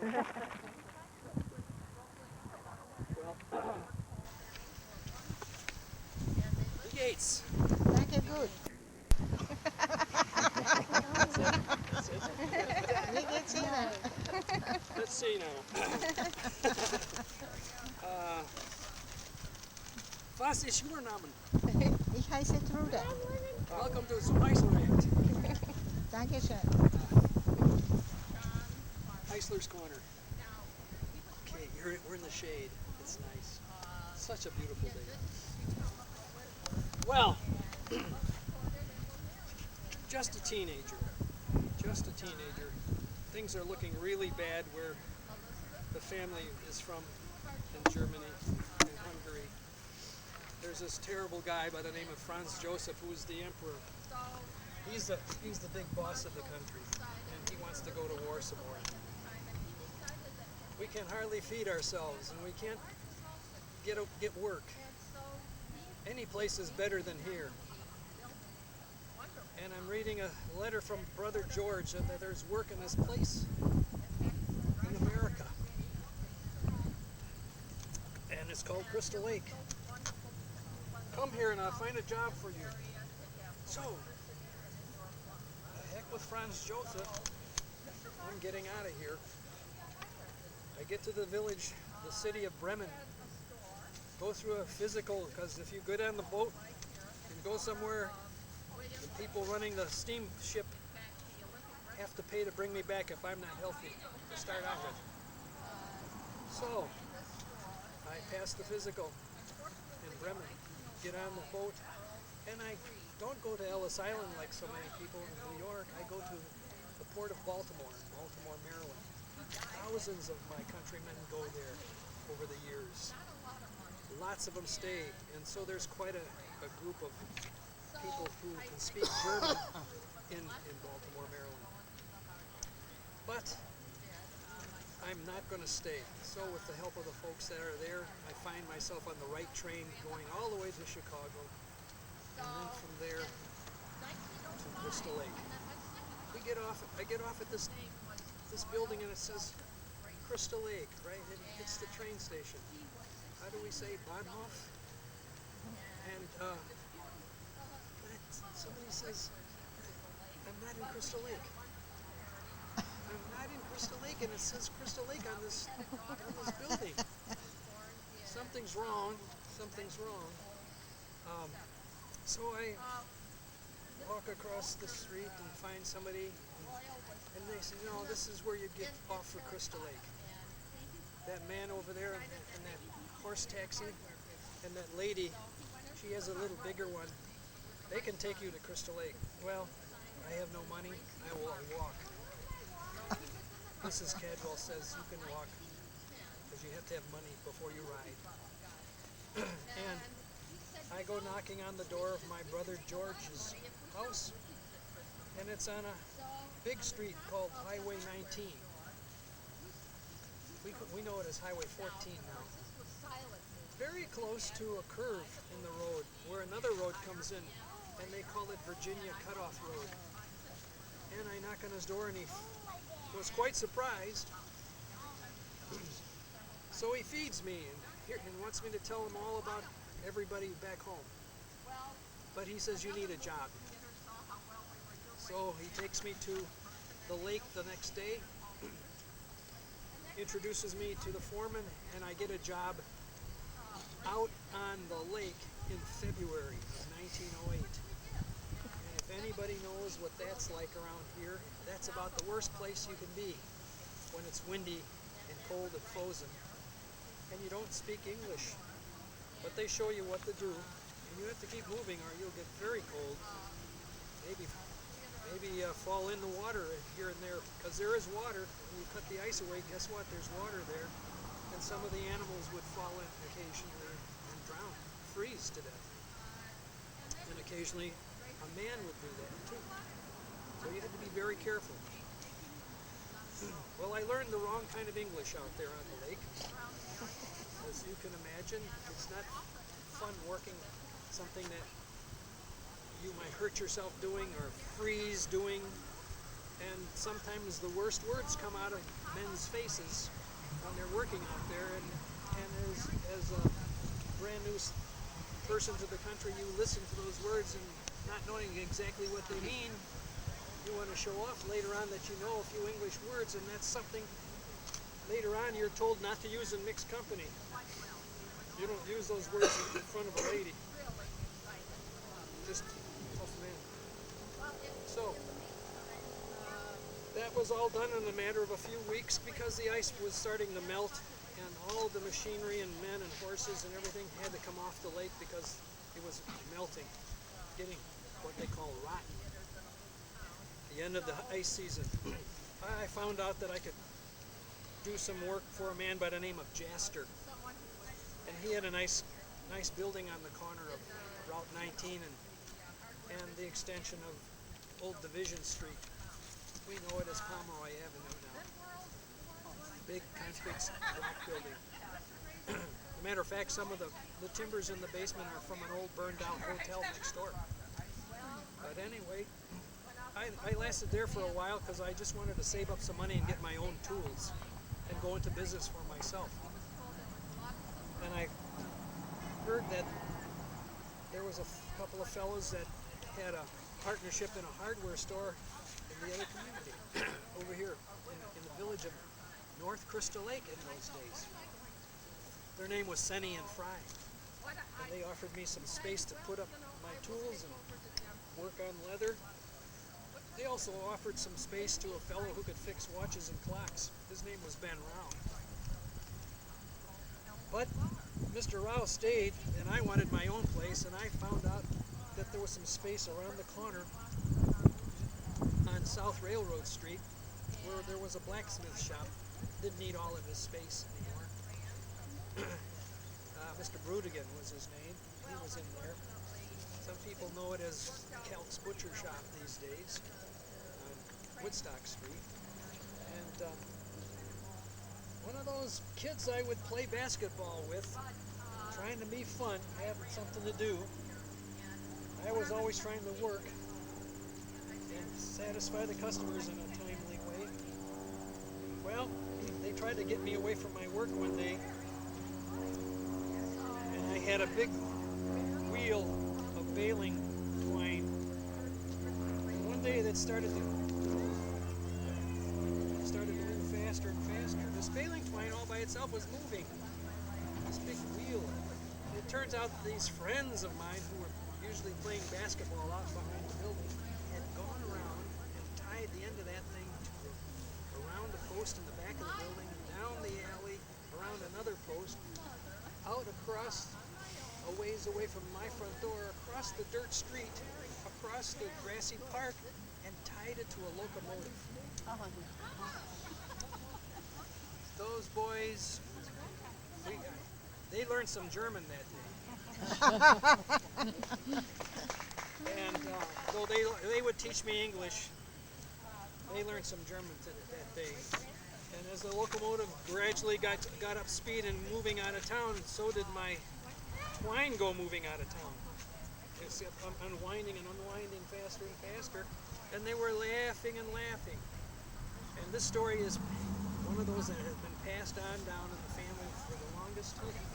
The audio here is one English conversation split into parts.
The Gates. Danke, gut. That's it. That's it. Wie geht's Ihnen? Let's see now. Was ist Ihr Name? Ich heiße Trude. Welcome to Zum Eislerjagd. Dankeschön. Eisler's Corner. Okay, we're in the shade. It's nice. Such a beautiful day. Well, just a teenager. Just a teenager. Things are looking really bad where the family is from in Germany and Hungary. There's this terrible guy by the name of Franz Joseph who is the emperor. He's the big boss of the country, and he wants to go to war some more. We can hardly feed ourselves, and we can't get work. Any place is better than here. And I'm reading a letter from Brother George that there's work in this place in America. And it's called Crystal Lake. Come here and I'll find a job for you. So, the heck with Franz Joseph. I'm getting out of here. I get to the village, the city of Bremen. Go through a physical, because if you go down the boat and go somewhere, the people running the steamship have to pay to bring me back if I'm not healthy to start out with. So, I pass the physical in Bremen, get on the boat, and I don't go to Ellis Island like so many people in New York. I go to the port of Baltimore, Maryland. Thousands of my countrymen go there over the years. Lots of them stay, and so there's quite a group of people who can speak German in Baltimore, Maryland. But I'm not going to stay. So with the help of the folks that are there, I find myself on the right train going all the way to Chicago, and then from there to Crystal Lake. I get off at this building, and it says Crystal Lake, right? It's the train station. How do we say Bahnhof? And somebody says, I'm not in Crystal Lake. I'm not in Crystal Lake, and it says Crystal Lake on this building. Something's wrong. Something's wrong. So I walk across the street and find somebody, and they say, no, this is where you get off for Crystal Lake. That man over there in that horse taxi, and that lady, she has a little bigger one. They can take you to Crystal Lake. Well, I have no money. I will walk. Mrs. Cadwell says you can walk because you have to have money before you ride. And I go knocking on the door of my brother George's house, and it's on a big street called Highway 19. We know it as Highway 14 now. Very close to a curve in the road where another road comes in, and they call it Virginia Cutoff Road. And I knock on his door, and he was quite surprised. So he feeds me and wants me to tell him all about everybody back home. But he says you need a job. So he takes me to the lake the next day, introduces me to the foreman, and I get a job out on the lake in February of 1908. And if anybody knows what that's like around here, that's about the worst place you can be when it's windy and cold and frozen. And you don't speak English, but they show you what to do, and you have to keep moving or you'll get very cold. Maybe fall in the water here and there, because there is water. When you cut the ice away, guess what? There's water there. And some of the animals would fall in occasionally and drown, freeze to death. And occasionally a man would do that too. So you had to be very careful. Well, I learned the wrong kind of English out there on the lake. As you can imagine, it's not fun working something that you might hurt yourself doing or freeze doing. and sometimes the worst words come out of men's faces when they're working out there. And as a brand new person to the country, you listen to those words and not knowing exactly what they mean, you want to show off later on that you know a few English words, and that's something later on you're told not to use in mixed company. You don't use those words in front of a lady. Just tough man. So, that was all done in a matter of a few weeks because the ice was starting to melt, and all the machinery and men and horses and everything had to come off the lake because it was melting, getting what they call rotten. The end of the ice season, I found out that I could do some work for a man by the name of Jaster, and he had a nice building on the corner of Route 19 and the extension of Old Division Street. We know it as Pomeroy Avenue now. Big concrete block building. As a matter of fact, some of the timbers in the basement are from an old burned out hotel next door. But anyway, I lasted there for a while because I just wanted to save up some money and get my own tools and go into business for myself. And I heard that there was a couple of fellows that had a partnership in a hardware store in the other community over here in the village of North Crystal Lake in those days. Their name was Senny and Fry, and they offered me some space to put up my tools and work on leather. They also offered some space to a fellow who could fix watches and clocks. His name was Ben Rao. But Mr. Rao stayed, and I wanted my own place, and I found out that there was some space around the corner on South Railroad Street where there was a blacksmith shop. Didn't need all of his space anymore. Mr. Brudigan was his name. He was in there. Some people know it as Kelk's Butcher Shop these days on Woodstock Street. And one of those kids I would play basketball with, trying to be fun, having something to do. I was always trying to work and satisfy the customers in a timely way. Well, they tried to get me away from my work one day, and I had a big wheel of baling twine. And one day that started to move faster and faster. This baling twine all by itself was moving. This big wheel. It turns out these friends of mine who were usually playing basketball out behind the building had gone around and tied the end of that thing around the post in the back of the building, down the alley, around another post, out across a ways away from my front door, across the dirt street, across the grassy park, and tied it to a locomotive. Those boys, they learned some German that day. And though they would teach me English, they learned some German that day. And as the locomotive gradually got up speed and moving out of town, so did my twine go moving out of town. It's unwinding and unwinding faster and faster. And they were laughing and laughing. And this story is one of those that has been passed on down in the family for the longest time.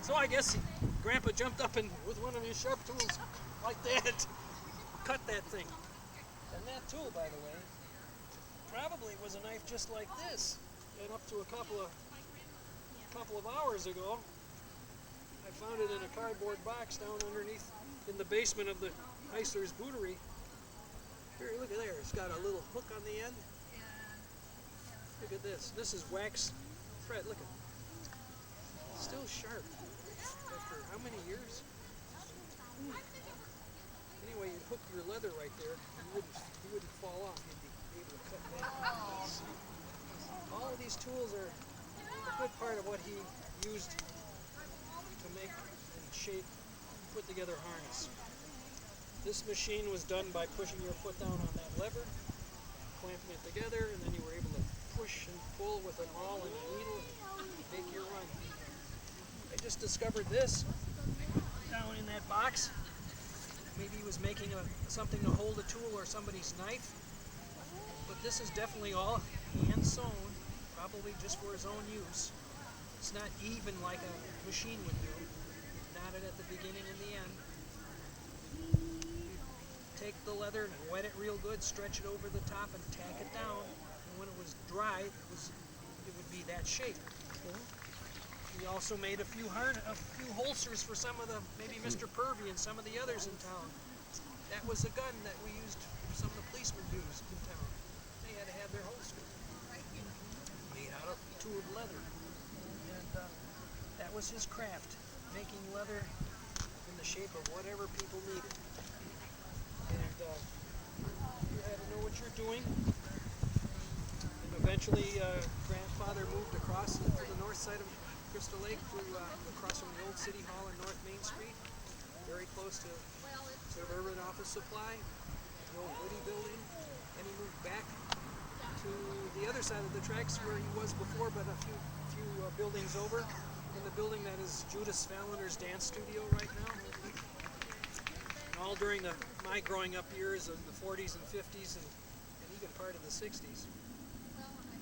So I guess Grandpa jumped up and with one of his sharp tools like that, cut that thing. And that tool, by the way, probably was a knife just like this. And up to a couple of hours ago, I found it in a cardboard box down underneath in the basement of the Heisler's Bootery. Here, look at there. It's got a little hook on the end. Look at this. This is wax thread. Look at it. It's still sharp. After how many years? Anyway, you hook your leather right there, and you wouldn't fall off. You'd be able to cut that. All of these tools are a good part of what he used to make and shape, put together harness. This machine was done by pushing your foot down on that lever, clamping it together, and then you were able to push and pull with an awl and a needle and make your run. I just discovered this down in that box. maybe he was making something to hold a tool or somebody's knife. But this is definitely all hand sewn, probably just for his own use. It's not even like a machine would do. Knotted at the beginning and the end. Take the leather and wet it real good, stretch it over the top and tack it down. And when it was dry, it would be that shape. He also made a few holsters for some of the, maybe Mr. Purvey and some of the others in town. That was a gun that we used, some of the policemen used in town. They had to have their holster made out of tooled leather. And that was his craft, making leather in the shape of whatever people needed. And you had to know what you're doing. And eventually, grandfather moved across to the north side of Crystal Lake, across from the old City Hall on North Main Street, very close to Suburban Office Supply, the old Woody building. And he moved back to the other side of the tracks where he was before, but a few buildings over, in the building that is Judith Svalinder's dance studio right now. All during my growing up years of the 40s and 50s and even part of the 60s.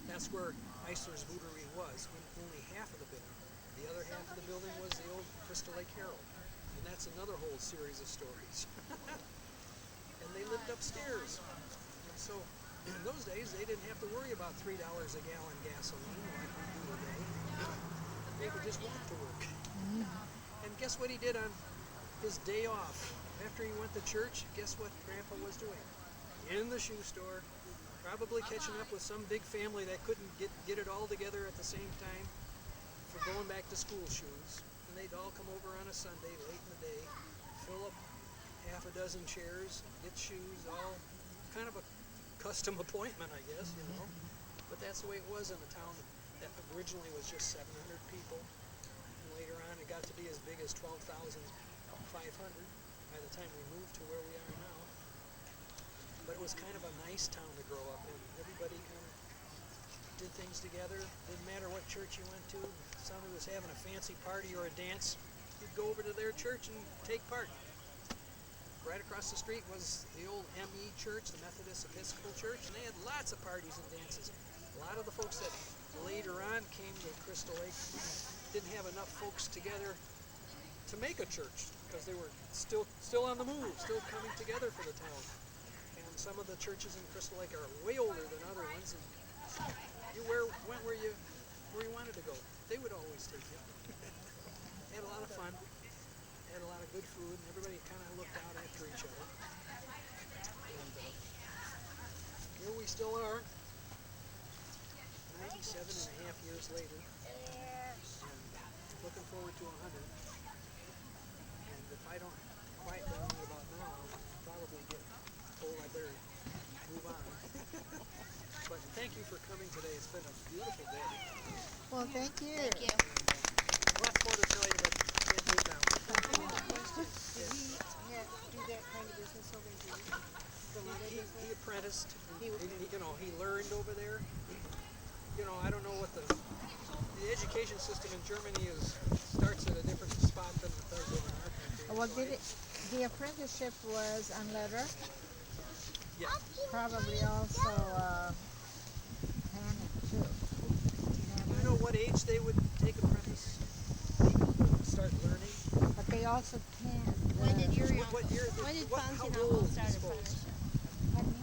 That's where Eisler's Bouderie was, only half of the building. The other half of the building was the old Crystal Lake Herald. And that's another whole series of stories. And they lived upstairs. And so in those days, they didn't have to worry about $3 a gallon gasoline like we do today. They could just walk to work. And guess what he did on his day off? After he went to church, guess what Grandpa was doing? In the shoe store, probably catching up with some big family that couldn't get it all together at the same time for going back to school shoes. And they'd all come over on a Sunday late in the day, fill up half a dozen chairs, get shoes, all kind of a custom appointment, I guess, you know. But that's the way it was in a town that originally was just 700 people. And later on, it got to be as big as 12,500. By the time we moved to where we are now. But it was kind of a nice town to grow up in. Everybody kind of did things together. Didn't matter what church you went to. If somebody was having a fancy party or a dance, you'd go over to their church and take part. Right across the street was the old M.E. Church, the Methodist Episcopal Church, and they had lots of parties and dances. A lot of the folks that later on came to Crystal Lake didn't have enough folks together to make a church, because they were still on the move, still coming together for the town. And some of the churches in Crystal Lake are way older than other ones, and you went where you wanted to go. They would always take you. Had a lot of fun, had a lot of good food, and everybody kind of looked out after each other. And here we still are, 97 and a half years later, and looking forward to 100. If I don't quiet down right about now, I'll probably get told I better move on. But thank you for coming today. It's been a beautiful day. Well, thank you. Thank you. Lots more to tell you, but can't move now. Did he do that kind of business over in Germany? He apprenticed. He learned over there. I don't know what the education system in Germany starts at a different spot than it does over in our country. Well, the apprenticeship was on leather, Yeah. probably also tanning too. Do you know what age they would take apprentice? Start learning? But they also tan. When did your What year? when did How Fonzie old, start I suppose? apprenticeship?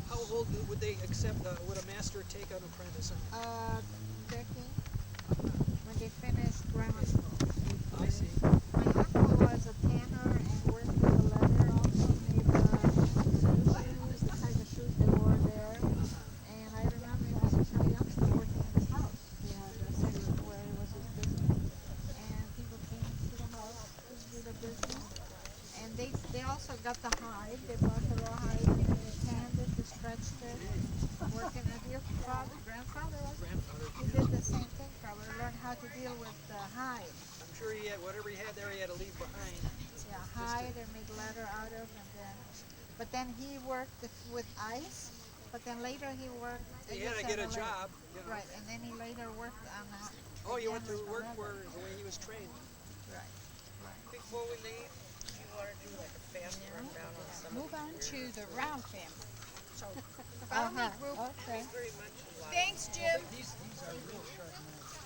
How old would they accept? Would a master take an apprentice? 13, when they finished grammar school. I see. My uncle was a tanner and worked with the leather, also made shoes, the kind of shoes they wore there. And I remember he was so young, still working in his house. He had a section where it was his business. And people came to the house to do the business. And they also got the hide. They bought the raw hide and they tanned it, they stretched it, working with your grandfather was? Grandfather. He did the same thing, probably learned how to deal with the hide. I'm sure he had whatever he had there. He had to leave behind. Yeah, hide and make leather out of, but then he worked with ice. But then later he worked. He had to get a job. Right, and then he later worked on. Oh, you went to work where the way he was trained. Right. Before we leave, do you Move on to the Rao family. So, follow me, group. Okay. Thanks, Jim. These are real sharp knives.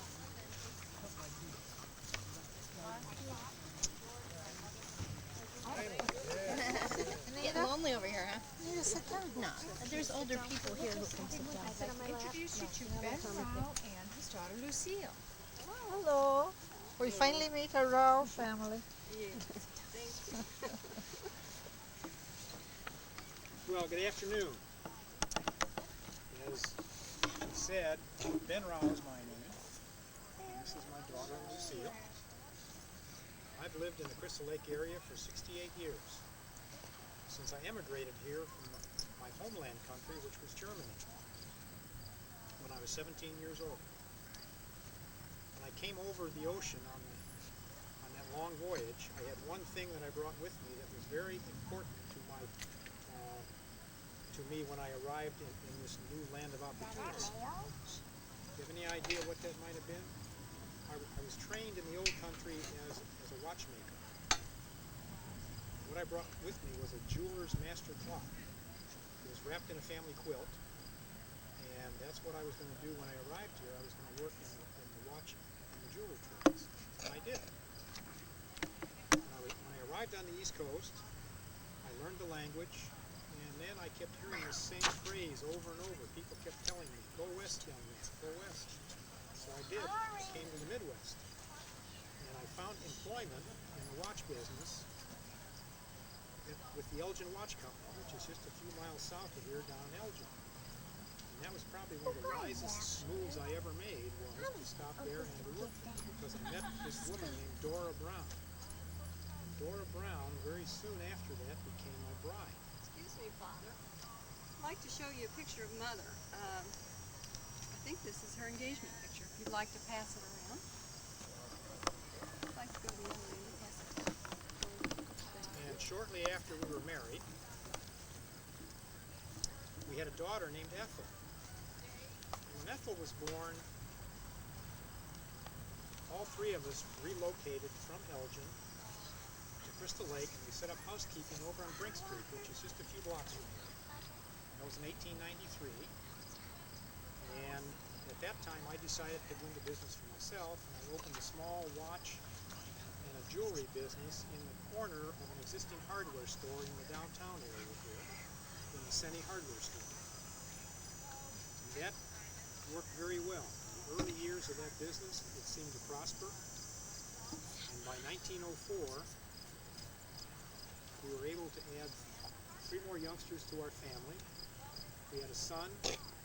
Getting lonely over here, huh? Yeah, sit down. No, there's older people here who can sit down. I'd like to introduce you to Ben Rao and his daughter Lucille. Hello. We finally meet a Rao family. Well, good afternoon. As he said, Ben Rao is my name. And this is my daughter, Lucille. I've lived in the Crystal Lake area for 68 years, since I emigrated here from my homeland country, which was Germany, when I was 17 years old. When I came over the ocean on that long voyage, I had one thing that I brought with me that was very important to me when I arrived in this new land of opportunity. Do you have any idea what that might have been? I was trained in the old country as a watchmaker. What I brought with me was a jeweler's master clock. It was wrapped in a family quilt, and that's what I was going to do when I arrived here. I was going to work in the watch and the jewelry trades, and I did. When I arrived on the East Coast, I learned the language. And then I kept hearing the same phrase over and over. People kept telling me, go west, young man, go west. So I did. I came to the Midwest. And I found employment in the watch business with the Elgin Watch Company, which is just a few miles south of here down in Elgin. And that was probably one of the wisest moves I ever made, was to stop there and to work there, because I met this woman named Dora Brown. And Dora Brown, very soon after that, became my bride. Excuse me, Father. I'd like to show you a picture of Mother. I think this is her engagement picture. If you'd like to pass it around. I'd like to go to the other end and pass it. And shortly after we were married, we had a daughter named Ethel. And when Ethel was born, all three of us relocated from Elgin to Crystal Lake, and we set up housekeeping over on Brink Street, which is just a few blocks from here. That was in 1893, and at that time I decided to go into business for myself, and I opened a small watch and a jewelry business in the corner of an existing hardware store in the downtown area here, in the Senny hardware store. And that worked very well. In the early years of that business, it seemed to prosper, and by 1904, we were able to add 3 more youngsters to our family. We had a son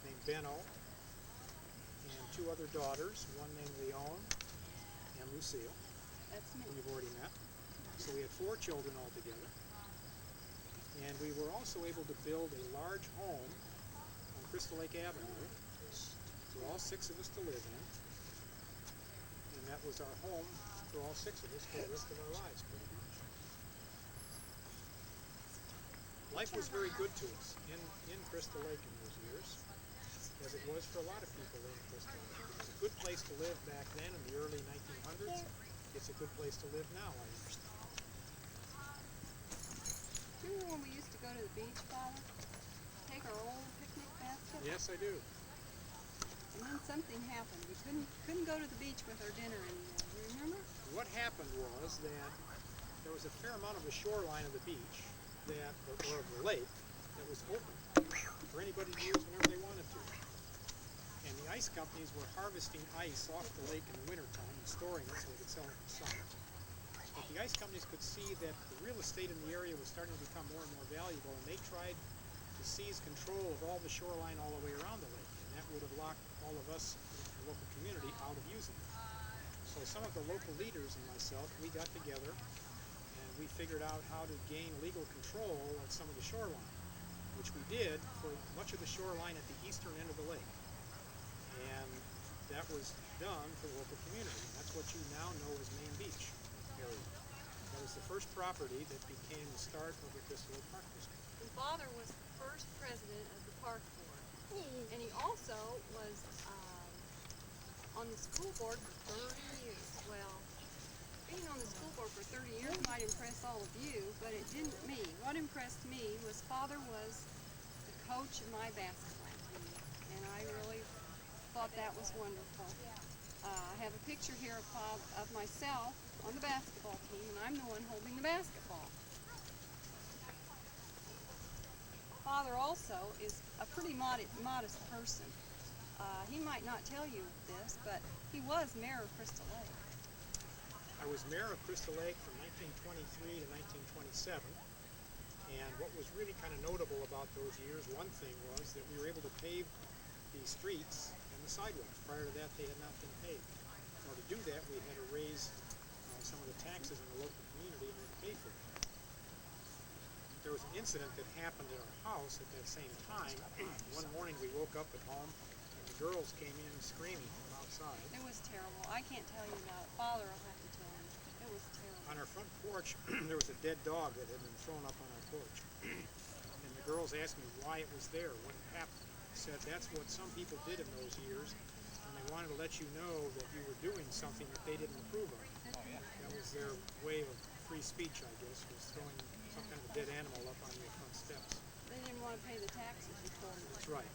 named Benno and 2 other daughters, one named Leon and Lucille, That's me. who you've already met. So we had 4 children altogether. And we were also able to build a large home on Crystal Lake Avenue for all 6 of us to live in. And that was our home for all 6 of us for the rest of our lives, pretty much. Life was very good to us in Crystal Lake in those years, as it was for a lot of people in Crystal Lake. It was a good place to live back then in the early 1900s. It's a good place to live now, I understand. Remember when we used to go to the beach, Father? Take our old picnic basket? Yes, I do. And then something happened. We couldn't go to the beach with our dinner anymore. You remember? What happened was that there was a fair amount of the shoreline of the beach, or of the lake, that was open for anybody to use whenever they wanted to. And the ice companies were harvesting ice off the lake in the wintertime and storing it so they could sell it in the summer. But the ice companies could see that the real estate in the area was starting to become more and more valuable, and they tried to seize control of all the shoreline all the way around the lake. And that would have locked all of us in the local community out of using it. So some of the local leaders and myself, we got together and we figured out how to gain legal control of some of the shoreline, which we did for much of the shoreline at the eastern end of the lake. And that was done for the local community. And that's what you now know as Main Beach area. That was the first property that became the start of the Crystal Lake Park District. And Father was the first president of the park board. And he also was on the school board for 30 years. Well, being on the school board for 30 years might impress all of you, but it didn't me. What impressed me was Father was the coach of my basketball team, and I really thought that was wonderful. I have a picture here of myself on the basketball team, and I'm the one holding the basketball. Father also is a pretty modest person. He might not tell you this, but he was mayor of Crystal Lake. I was mayor of Crystal Lake from 1923 to 1927, and what was really kind of notable about those years, one thing was that we were able to pave the streets and the sidewalks. Prior to that, they had not been paved. In order to do that, we had to raise some of the taxes in the local community in order to pay for it. There was an incident that happened in our house at that same time. One morning we woke up at home and the girls came in screaming from outside. It was terrible. I can't tell you about it. Father will have to tell you. It was terrible. On our front porch there was a dead dog that had been thrown up on our porch. And the girls asked me why it was there, what had happened. I said that's what some people did in those years, and they wanted to let you know that you were doing something that they didn't approve of. That was their way of free speech, I guess, was throwing some kind of a dead animal up on your front steps. They didn't want to pay the taxes, you told me. That's right.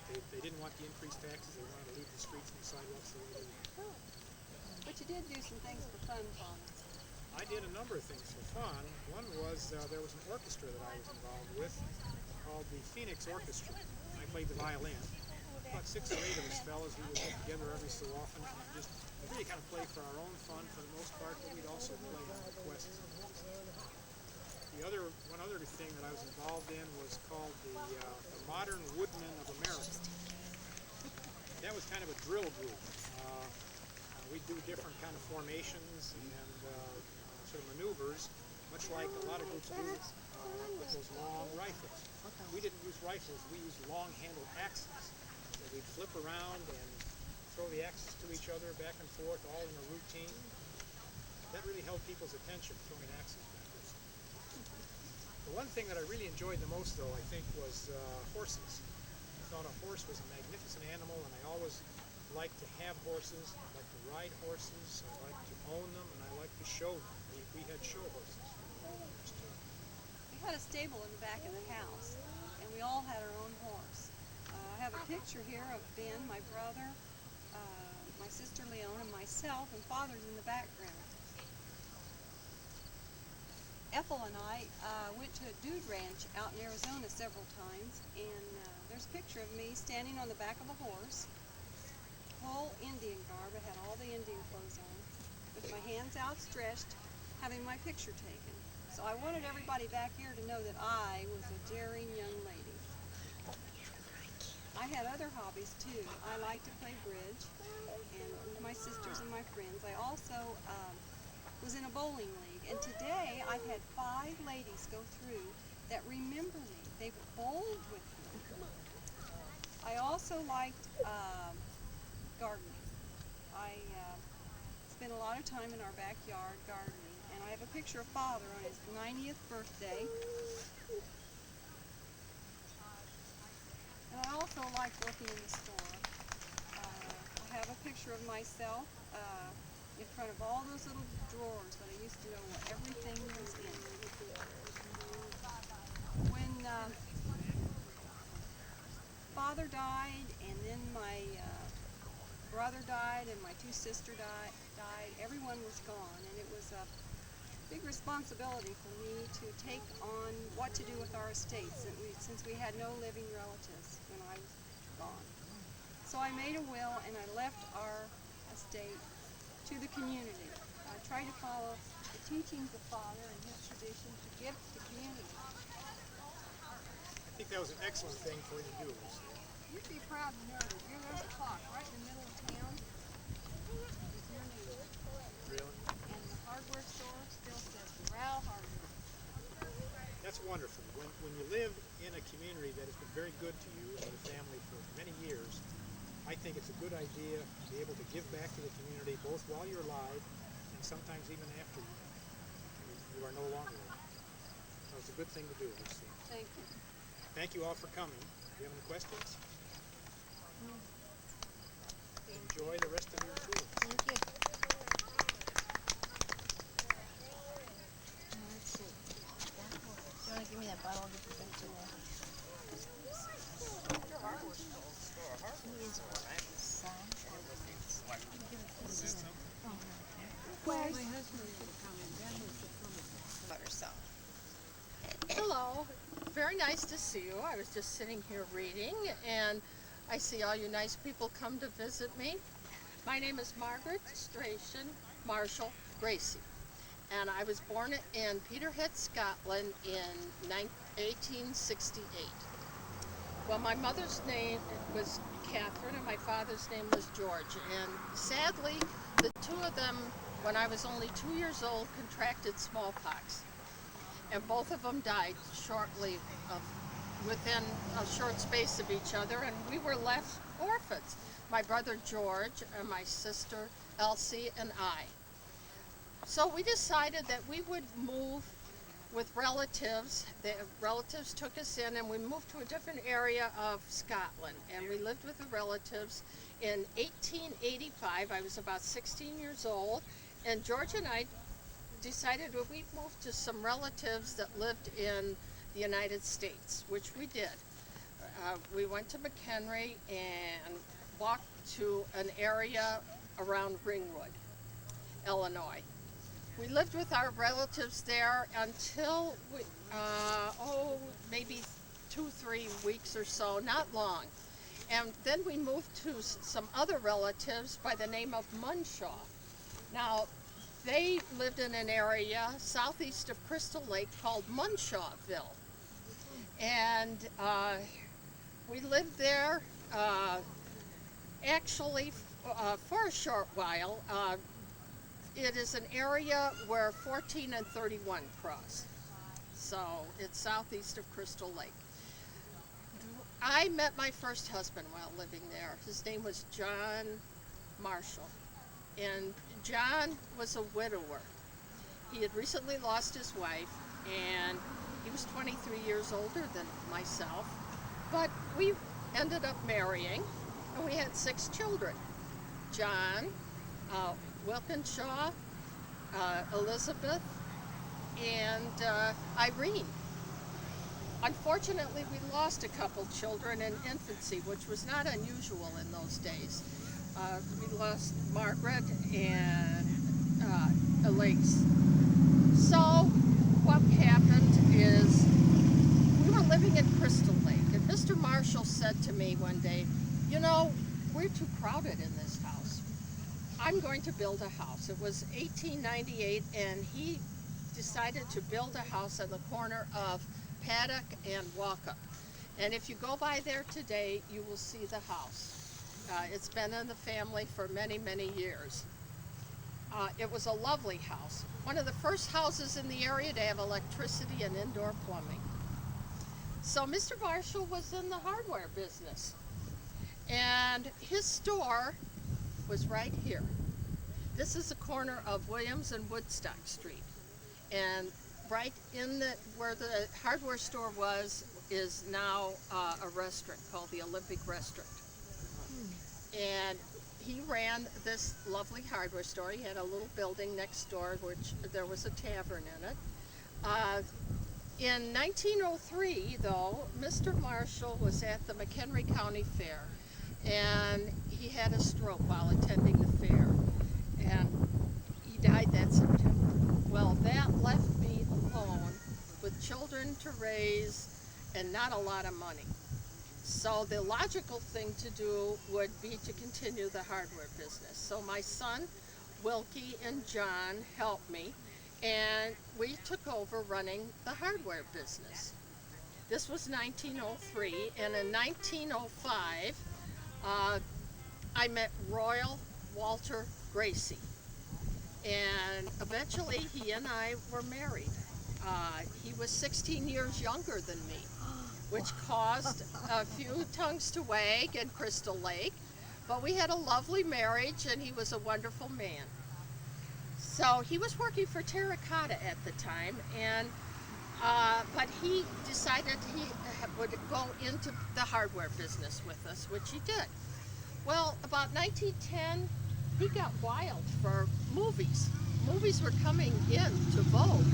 They didn't want the increased taxes. They wanted to leave the streets and the sidewalks the way they were. Oh. But you did do some things for fun, Father. I did a number of things for fun. One was there was an orchestra that I was involved with called the Phoenix Orchestra. I played the violin. About 6 or 8 of us fellas, we would get together every so often and just really kind of play for our own fun for the most part, but we'd also play on requests. One other thing that I was involved in was called the Modern Woodmen of America. That was kind of a drill group. We'd do different kind of formations and sort of maneuvers, much like a lot of groups do with those long rifles. We didn't use rifles, we used long-handled axes. So we'd flip around and throw the axes to each other back and forth, all in a routine. That really held people's attention, throwing axes back and forth. The one thing that I really enjoyed the most, though, I think, was horses. I thought a horse was a magnificent animal, and I always liked to have horses. I liked to ride horses. I liked to own them, and I liked to show them. We had show horses. We had a stable in the back of the house, and we all had our own horse. I have a picture here of Ben, my brother, my sister Leona, and myself, and Father's in the background. Ethel and I went to a dude ranch out in Arizona several times, and there's a picture of me standing on the back of a horse, full Indian garb. I had all the Indian clothes on, with my hands outstretched, having my picture taken. So I wanted everybody back here to know that I was a daring young lady. I had other hobbies too. I like to play bridge, and with my sisters and my friends. I also was in a bowling league, and today I've had 5 ladies go through that remember me. They've bowled with me. I also liked gardening. I spent a lot of time in our backyard gardening, and I have a picture of Father on his 90th birthday. And I also like working in the store. I have a picture of myself in front of all those little drawers that I used to know what everything was in. When Father died, and then my brother died, and my 2 sisters died, everyone was gone, and it was a big responsibility for me to take on what to do with our estates, since we had no living relatives when I was gone. So I made a will, and I left our estate to the community. I try to follow the teachings of Father and his tradition to give to the community. I think that was an excellent thing for you to do, Lucy. You'd be proud to know that there's a clock right in the middle of town with your name. Really? And the hardware store still says Morale Hardware. That's wonderful. When you live in a community that has been very good to you and your family for many years, I think it's a good idea to be able to give back to the community both while you're alive and sometimes even after you are no longer alive. So it's a good thing to do, Lucy. Thank you. Thank you all for coming. Do you have any questions? Enjoy the rest of your tour. Thank you. Hello, very nice to see you. I was just sitting here reading and I see all you nice people come to visit me. My name is Margaret Strachan Marshall Gracie, and I was born in Peterhead, Scotland in 1868. Well, my mother's name was Catherine and my father's name was George, and sadly the two of them, when I was only 2 years old, contracted smallpox. And both of them died within a short space of each other, and we were left orphans. My brother George and my sister Elsie and I. So we decided that we would move with relatives. The relatives took us in and we moved to a different area of Scotland, and we lived with the relatives. In 1885, I was about 16 years old, and George and I decided that we'd move to some relatives that lived in the United States, which we did. We went to McHenry and walked to an area around Ringwood, Illinois. We lived with our relatives there until maybe 2-3 weeks or so, not long. And then we moved to some other relatives by the name of Munshaw. Now, they lived in an area southeast of Crystal Lake called Munshawville. And we lived there actually for a short while. It is an area where 14 and 31 cross. So it's southeast of Crystal Lake. I met my first husband while living there. His name was John Marshall. And John was a widower. He had recently lost his wife, and he was 23 years older than myself. But we ended up marrying, and we had 6 children. John, Wilkinshaw, Elizabeth, and Irene. Unfortunately, we lost a couple children in infancy, which was not unusual in those days. We lost Margaret and Elise. So what happened is we were living in Crystal Lake, and Mr. Marshall said to me one day, you know, we're too crowded in this house. I'm going to build a house. It was 1898, and he decided to build a house on the corner of Paddock and Walkup. And if you go by there today, you will see the house. It's been in the family for many, many years. It was a lovely house. One of the first houses in the area to have electricity and indoor plumbing. So Mr. Marshall was in the hardware business. And his store was right here. This is the corner of Williams and Woodstock Street. And right in where the hardware store was is now a restaurant called the Olympic Restaurant. And he ran this lovely hardware store. He had a little building next door, which there was a tavern in it. In 1903, though, Mr. Marshall was at the McHenry County Fair, and he had a stroke while attending the fair, and he died that September. Well, that left me alone with children to raise and not a lot of money. So the logical thing to do would be to continue the hardware business. So my son, Wilkie, and John helped me, and we took over running the hardware business. This was 1903, and in 1905, I met Royal Walter Gracie, and eventually he and I were married. He was 16 years younger than me, which caused a few tongues to wag in Crystal Lake, but we had a lovely marriage, and he was a wonderful man. So he was working for Terracotta at the time, and but he decided he would go into the hardware business with us, which he did. Well, about 1910, he got wild for movies. Movies were coming into vogue,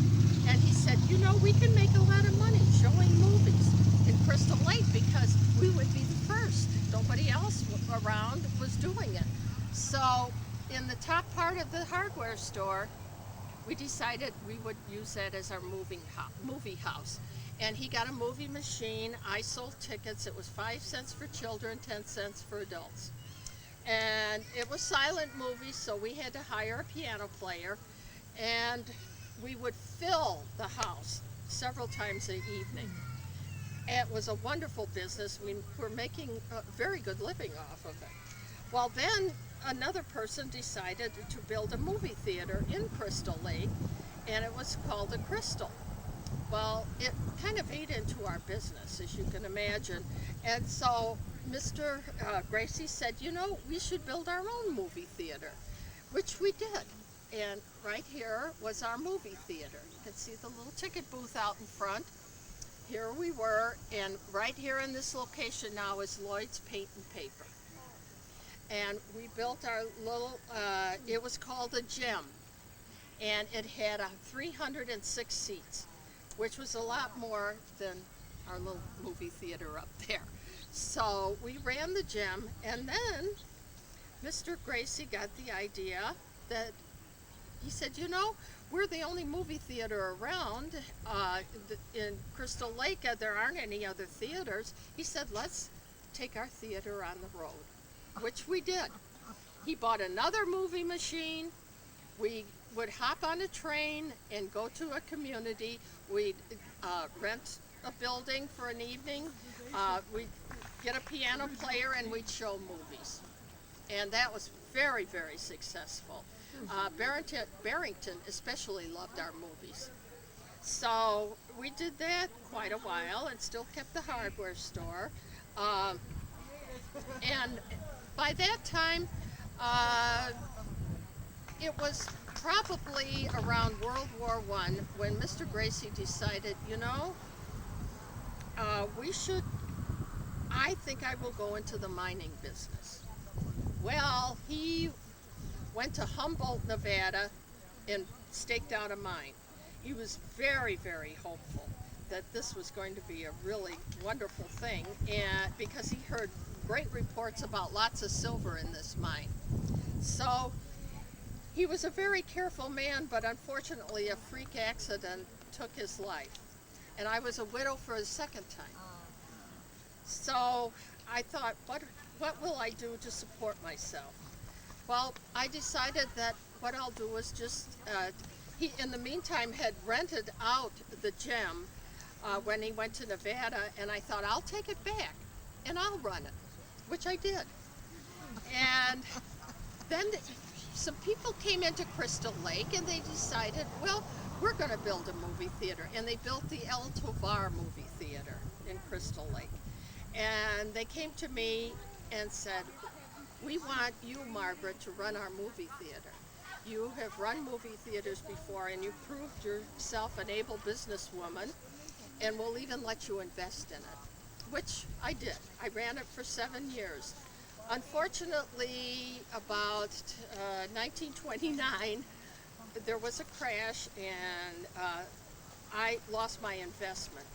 and he said, you know, we can make a lot of money showing movies in Crystal Lake because we would be the first. Nobody else around was doing it. So in the top part of the hardware store, we decided we would use that as our movie house. And he got a movie machine. I sold tickets. It was 5 cents for children, 10 cents for adults. And it was silent movies, so we had to hire a piano player. And we would fill the house several times a evening. It was a wonderful business. We were making a very good living off of it. Well, then another person decided to build a movie theater in Crystal Lake, and it was called the Crystal. Well, it kind of ate into our business, as you can imagine. And so Mr. Gracie said, you know, we should build our own movie theater, which we did. And right here was our movie theater. You can see the little ticket booth out in front. Here we were, and right here in this location now is Lloyd's Paint and Paper. And we built our little, it was called a gym, and it had 306 seats, which was a lot more than our little movie theater up there. So we ran the gym, and then Mr. Gracie got the idea that he said, you know, we're the only movie theater around in Crystal Lake. There aren't any other theaters. He said, let's take our theater on the road, which we did. He bought another movie machine. We would hop on a train and go to a community. We'd rent a building for an evening. We'd get a piano player and we'd show movies. And that was very, very successful. Barrington especially loved our movies. So we did that quite a while and still kept the hardware store. And by that time, it was probably around World War I when Mr. Gracie decided, you know, I think I will go into the mining business. Well, he went to Humboldt, Nevada, and staked out a mine. He was very, very hopeful that this was going to be a really wonderful thing, and because he heard great reports about lots of silver in this mine. So he was a very careful man, but unfortunately a freak accident took his life. And I was a widow for the second time. So I thought, what will I do to support myself? Well, I decided that what I'll do is just, he in the meantime had rented out the gym when he went to Nevada, and I thought, I'll take it back and I'll run it, which I did. And then some people came into Crystal Lake and they decided, well, we're going to build a movie theater. And they built the El Tovar movie theater in Crystal Lake. And they came to me and said, we want you, Margaret, to run our movie theater. You have run movie theaters before and you proved yourself an able businesswoman, and we'll even let you invest in it, which I did. I ran it for 7 years. Unfortunately, about 1929, there was a crash and I lost my investment.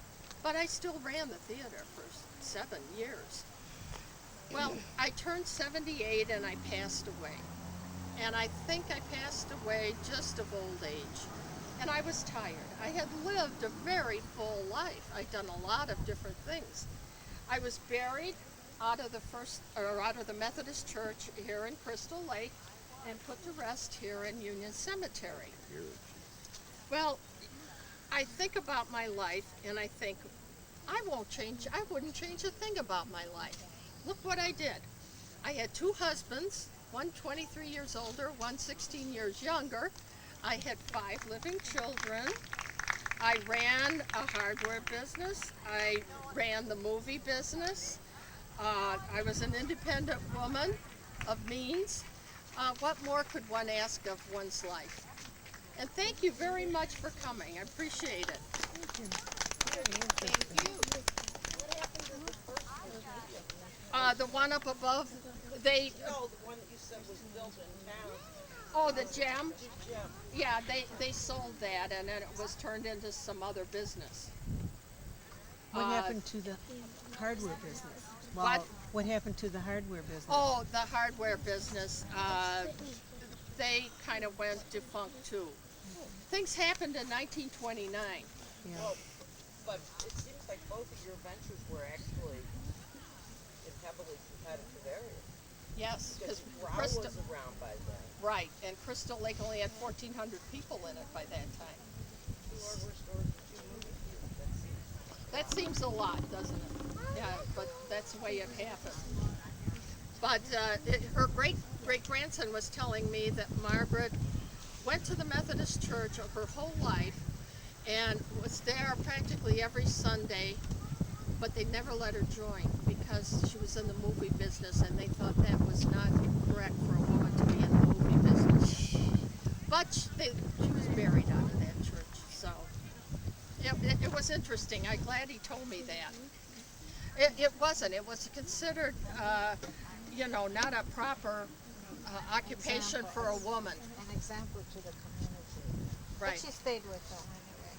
But I still ran the theater for 7 years. Well, I turned 78 and I passed away. And I think I passed away just of old age. And I was tired. I had lived a very full life. I'd done a lot of different things. I was buried out of the Methodist Church here in Crystal Lake and put to rest here in Union Cemetery. Well, I think about my life and I think, I wouldn't change a thing about my life. Look what I did. I had 2 husbands, one 23 years older, one 16 years younger. I had 5 living children. I ran a hardware business. I ran the movie business. I was an independent woman of means. What more could one ask of one's life? And thank you very much for coming. I appreciate it. Thank you. The one up above, No, the one that you said was built in town. oh, the gem? Gem. Yeah, they sold that and then it was turned into some other business. What Uh, happened to the hardware business? What? What happened to the hardware business? Oh, the hardware business, they kind of went defunct too. Things happened in 1929. Yeah. Well, but it seems like both of your ventures were actually in heavily competitive areas. Yes, Because because Brow Crystal, was around by then. right, and Crystal Lake only had 1,400 people in it by that time. 2 hardware stores and 2 movie theaters. That seems That seems a lot, doesn't it? Yeah, but that's the way it happened. But her great grandson was telling me that Margaret went to the Methodist Church her whole life and was there practically every Sunday, but they never let her join because she was in the movie business and they thought that was not correct for a woman to be in the movie business. But she was buried out of that church, so it was interesting. I'm glad he told me that. It wasn't. It was considered, not a proper occupation for a woman. An example to the community. Right. But she stayed with them anyway.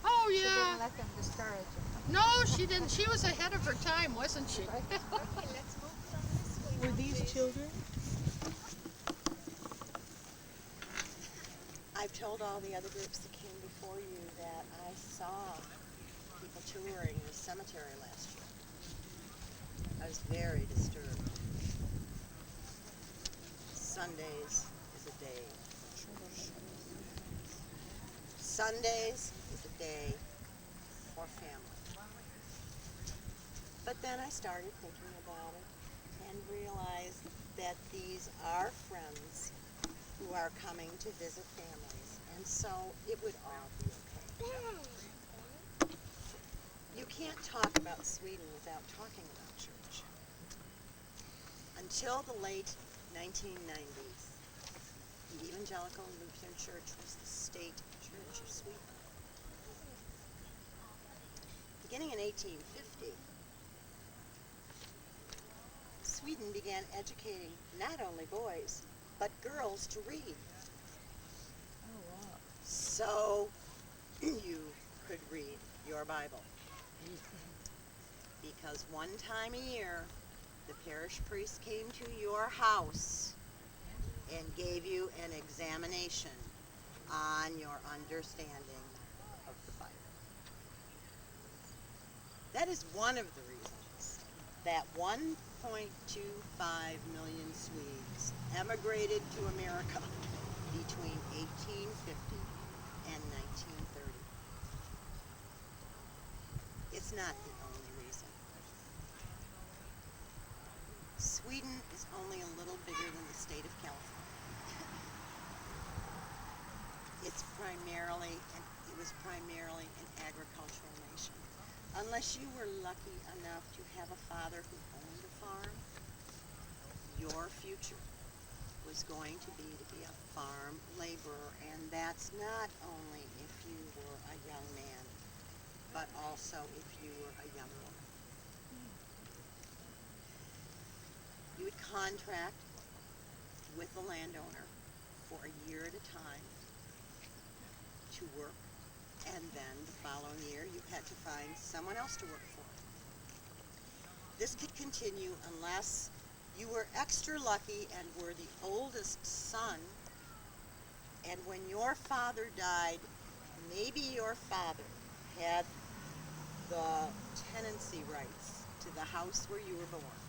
Oh, She yeah. didn't let them discourage her. No, she didn't. She was ahead of her time, wasn't she? Were these children? I've told all the other groups that came before you that I saw people touring the cemetery last year. I was very disturbed. Sundays is a day for church. Sundays is a day for family. But then I started thinking about it and realized that these are friends who are coming to visit families, and so it would all be okay. You can't talk about Sweden without talking about church. Until the late 1990s, the Evangelical Lutheran Church was the state church of Sweden. Beginning in 1850, Sweden began educating not only boys, but girls to read. Oh, wow. So you could read your Bible. Because one time a year, the parish priest came to your house and gave you an examination on your understanding of the Bible. That is one of the reasons that 1.25 million Swedes emigrated to America between 1850 and 1930. It's not the only reason. Sweden is only a little bigger than the state of California. It was primarily an agricultural nation. Unless you were lucky enough to have a father who owned a farm, your future was going to be a farm laborer, and that's not only if you were a young man, but also if you were a young woman. You would contract with the landowner for a year at a time to work, and then the following year you had to find someone else to work for. This could continue unless you were extra lucky and were the oldest son, and when your father died, maybe your father had the tenancy rights to the house where you were born,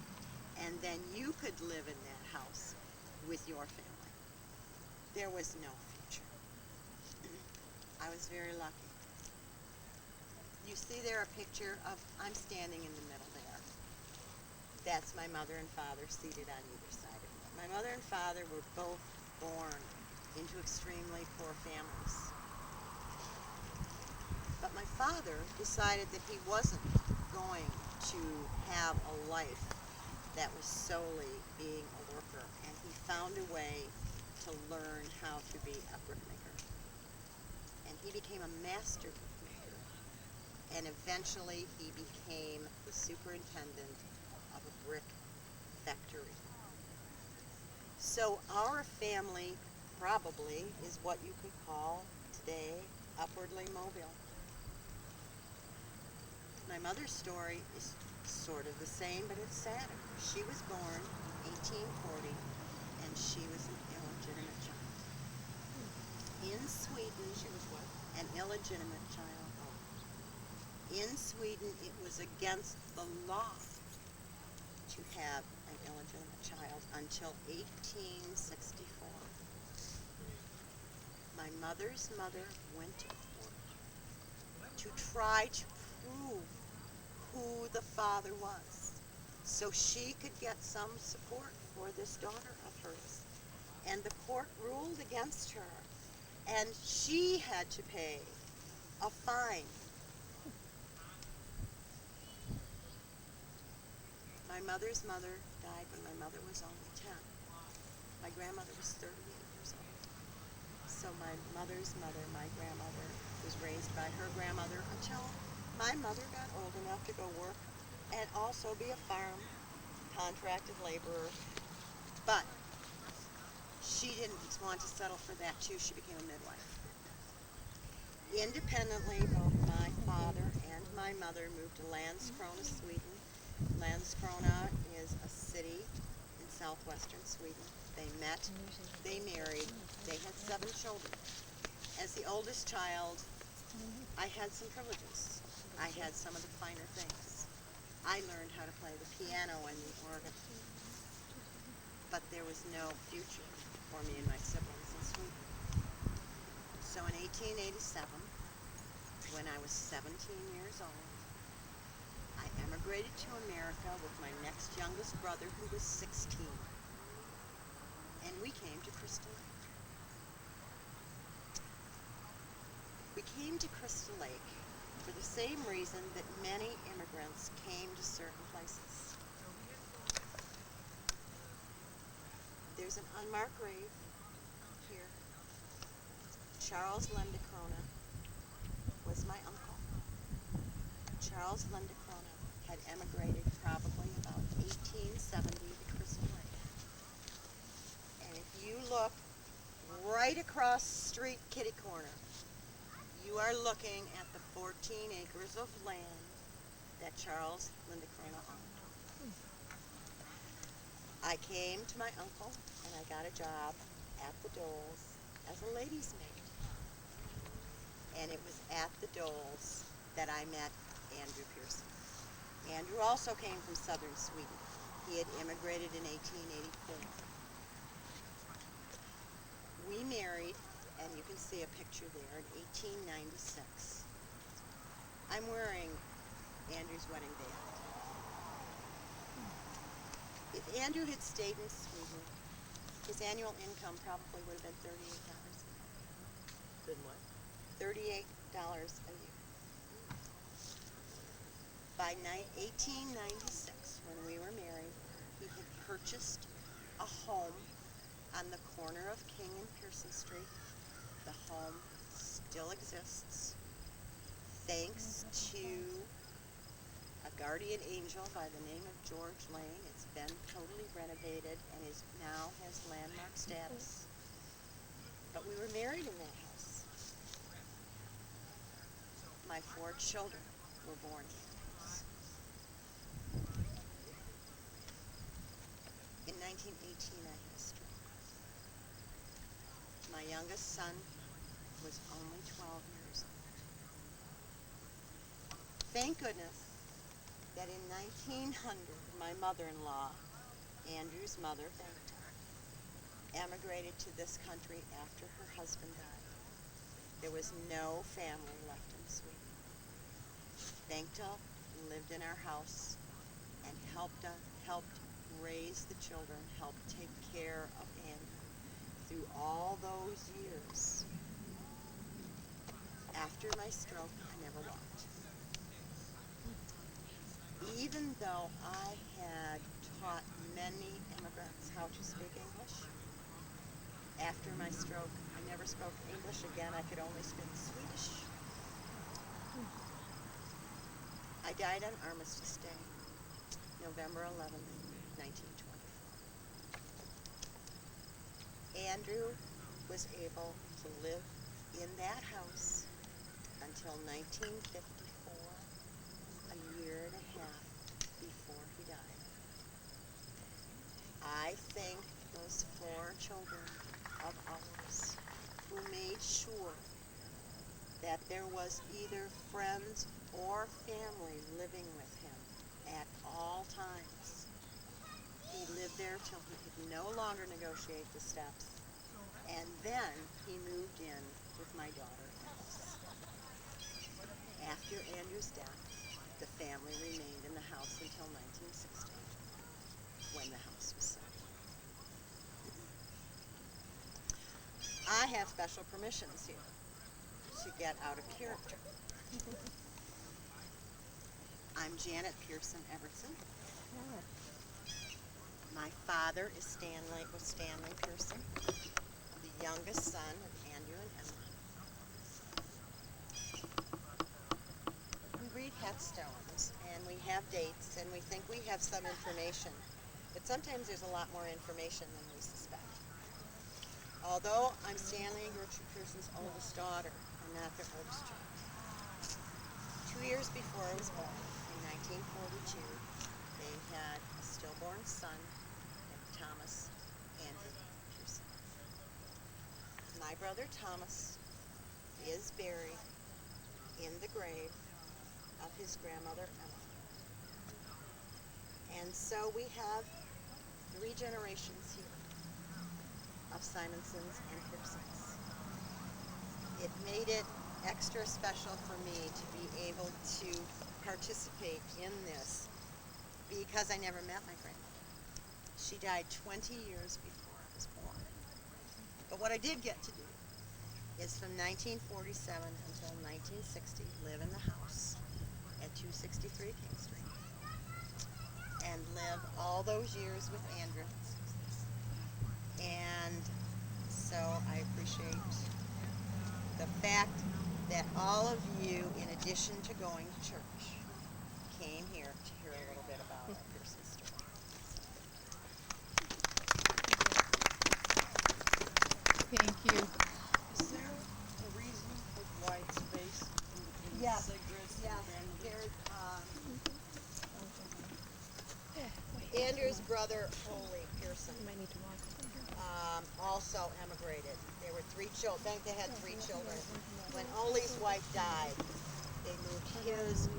and then you could live in that house with your family. There was no future. I was very lucky. You see there a picture of, I'm standing in the middle there. That's my mother and father seated on either side of me. My mother and father were both born into extremely poor families. But my father decided that he wasn't going to have a life that was solely being a worker, and he found a way to learn how to be a brickmaker. And he became a master brickmaker, and eventually he became the superintendent of a brick factory. So our family probably is what you could call today upwardly mobile. My mother's story is sort of the same, but it's sadder. She was born in 1840, and she was an illegitimate child. In Sweden, She was what? an illegitimate child. In Sweden, it was against the law to have an illegitimate child until 1864. My mother's mother went to court to try to prove who the father was so she could get some support for this daughter of hers. And the court ruled against her, and she had to pay a fine. My mother's mother died when my mother was only 10. My grandmother was 38 years old. So my mother's mother, my grandmother, was raised by her grandmother until my mother got old enough to go work and also be a farm contracted laborer. But she didn't want to settle for that too. She became a midwife. Independently, both my father and my mother moved to Landskrona, Sweden. Landskrona is a city in southwestern Sweden. They met, they married, they had 7 children. As the oldest child, I had some privileges. I had some of the finer things. I learned how to play the piano and the organ. But there was no future for me and my siblings in Sweden. So in 1887, when I was 17 years old, I emigrated to America with my next youngest brother, who was 16. And we came to Crystal Lake. We came to Crystal Lake for the same reason that many immigrants came to certain places. There's an unmarked grave here. Charles Lendicrona was my uncle. Charles Lendicrona had emigrated probably about 1870 to Crystal Lake. And if you look right across the street, kitty corner, you are looking at the 14 acres of land that Charles Lendicrona owned. I came to my uncle and I got a job at the Doles as a lady's maid. And it was at the Doles that I met Andrew Pearson. Andrew also came from southern Sweden. He had immigrated in 1884. We married, and you can see a picture there, in 1896. I'm wearing Andrew's wedding band. If Andrew had stayed in Sweden, his annual income probably would have been $38 a year. Been what? $38 a year. By 1896, when we were married, he had purchased a home on the corner of King and Pearson Street. The home still exists, thanks to a guardian angel by the name of George Lane. It's been totally renovated and now has landmark status. But we were married in that house. My 4 children were born in that house. In 1918, I had a stroke. My youngest son was only 12 years old. Thank goodness that in 1900, my mother-in-law, Andrew's mother, emigrated to this country after her husband died. There was no family left in Sweden. Bengta lived in our house and helped raise the children, helped take care of Andrew through all those years. After my stroke, I never walked. Even though I had taught many immigrants how to speak English, after my stroke, I never spoke English again. I could only speak Swedish. I died on Armistice Day, November 11th, 1924. Andrew was able to live in that house until 1954, a year and a half I thank those 4 children of ours who made sure that there was either friends or family living with him at all times. He lived there till he could no longer negotiate the steps, and then he moved in with my daughter Alice. After Andrew's death, the family remained in the house until 1960, when the house was sold. I have special permissions here to get out of character. I'm Janet Pearson Everton. My father is Stanley Pearson, the youngest son of Andrew and Emma. We read headstones and we have dates and we think we have some information, but sometimes there's a lot more information than we suspect. Although I'm Stanley and Gertrude Pearson's oldest daughter, I'm not their oldest child. 2 years before I was born, in 1942, they had a stillborn son named Thomas Andrew Pearson. My brother Thomas is buried in the grave of his grandmother Emma. And so we have 3 generations here of Simonsons and Pearsons. It made it extra special for me to be able to participate in this because I never met my grandmother. She died 20 years before I was born. But what I did get to do is from 1947 until 1960 live in the house at 263 King Street and live all those years with Andrew. And so I appreciate the fact that all of you, in addition to going to church, came here to hear a little bit about our Pearson story. Thank you. Is there a reason for the wide space in between Yes, cigarettes yes. and grandmother? Andrew's brother, Holy Pearson, also emigrated. There were 3 children. Bengta had 3 children. When Ole's wife died, they moved his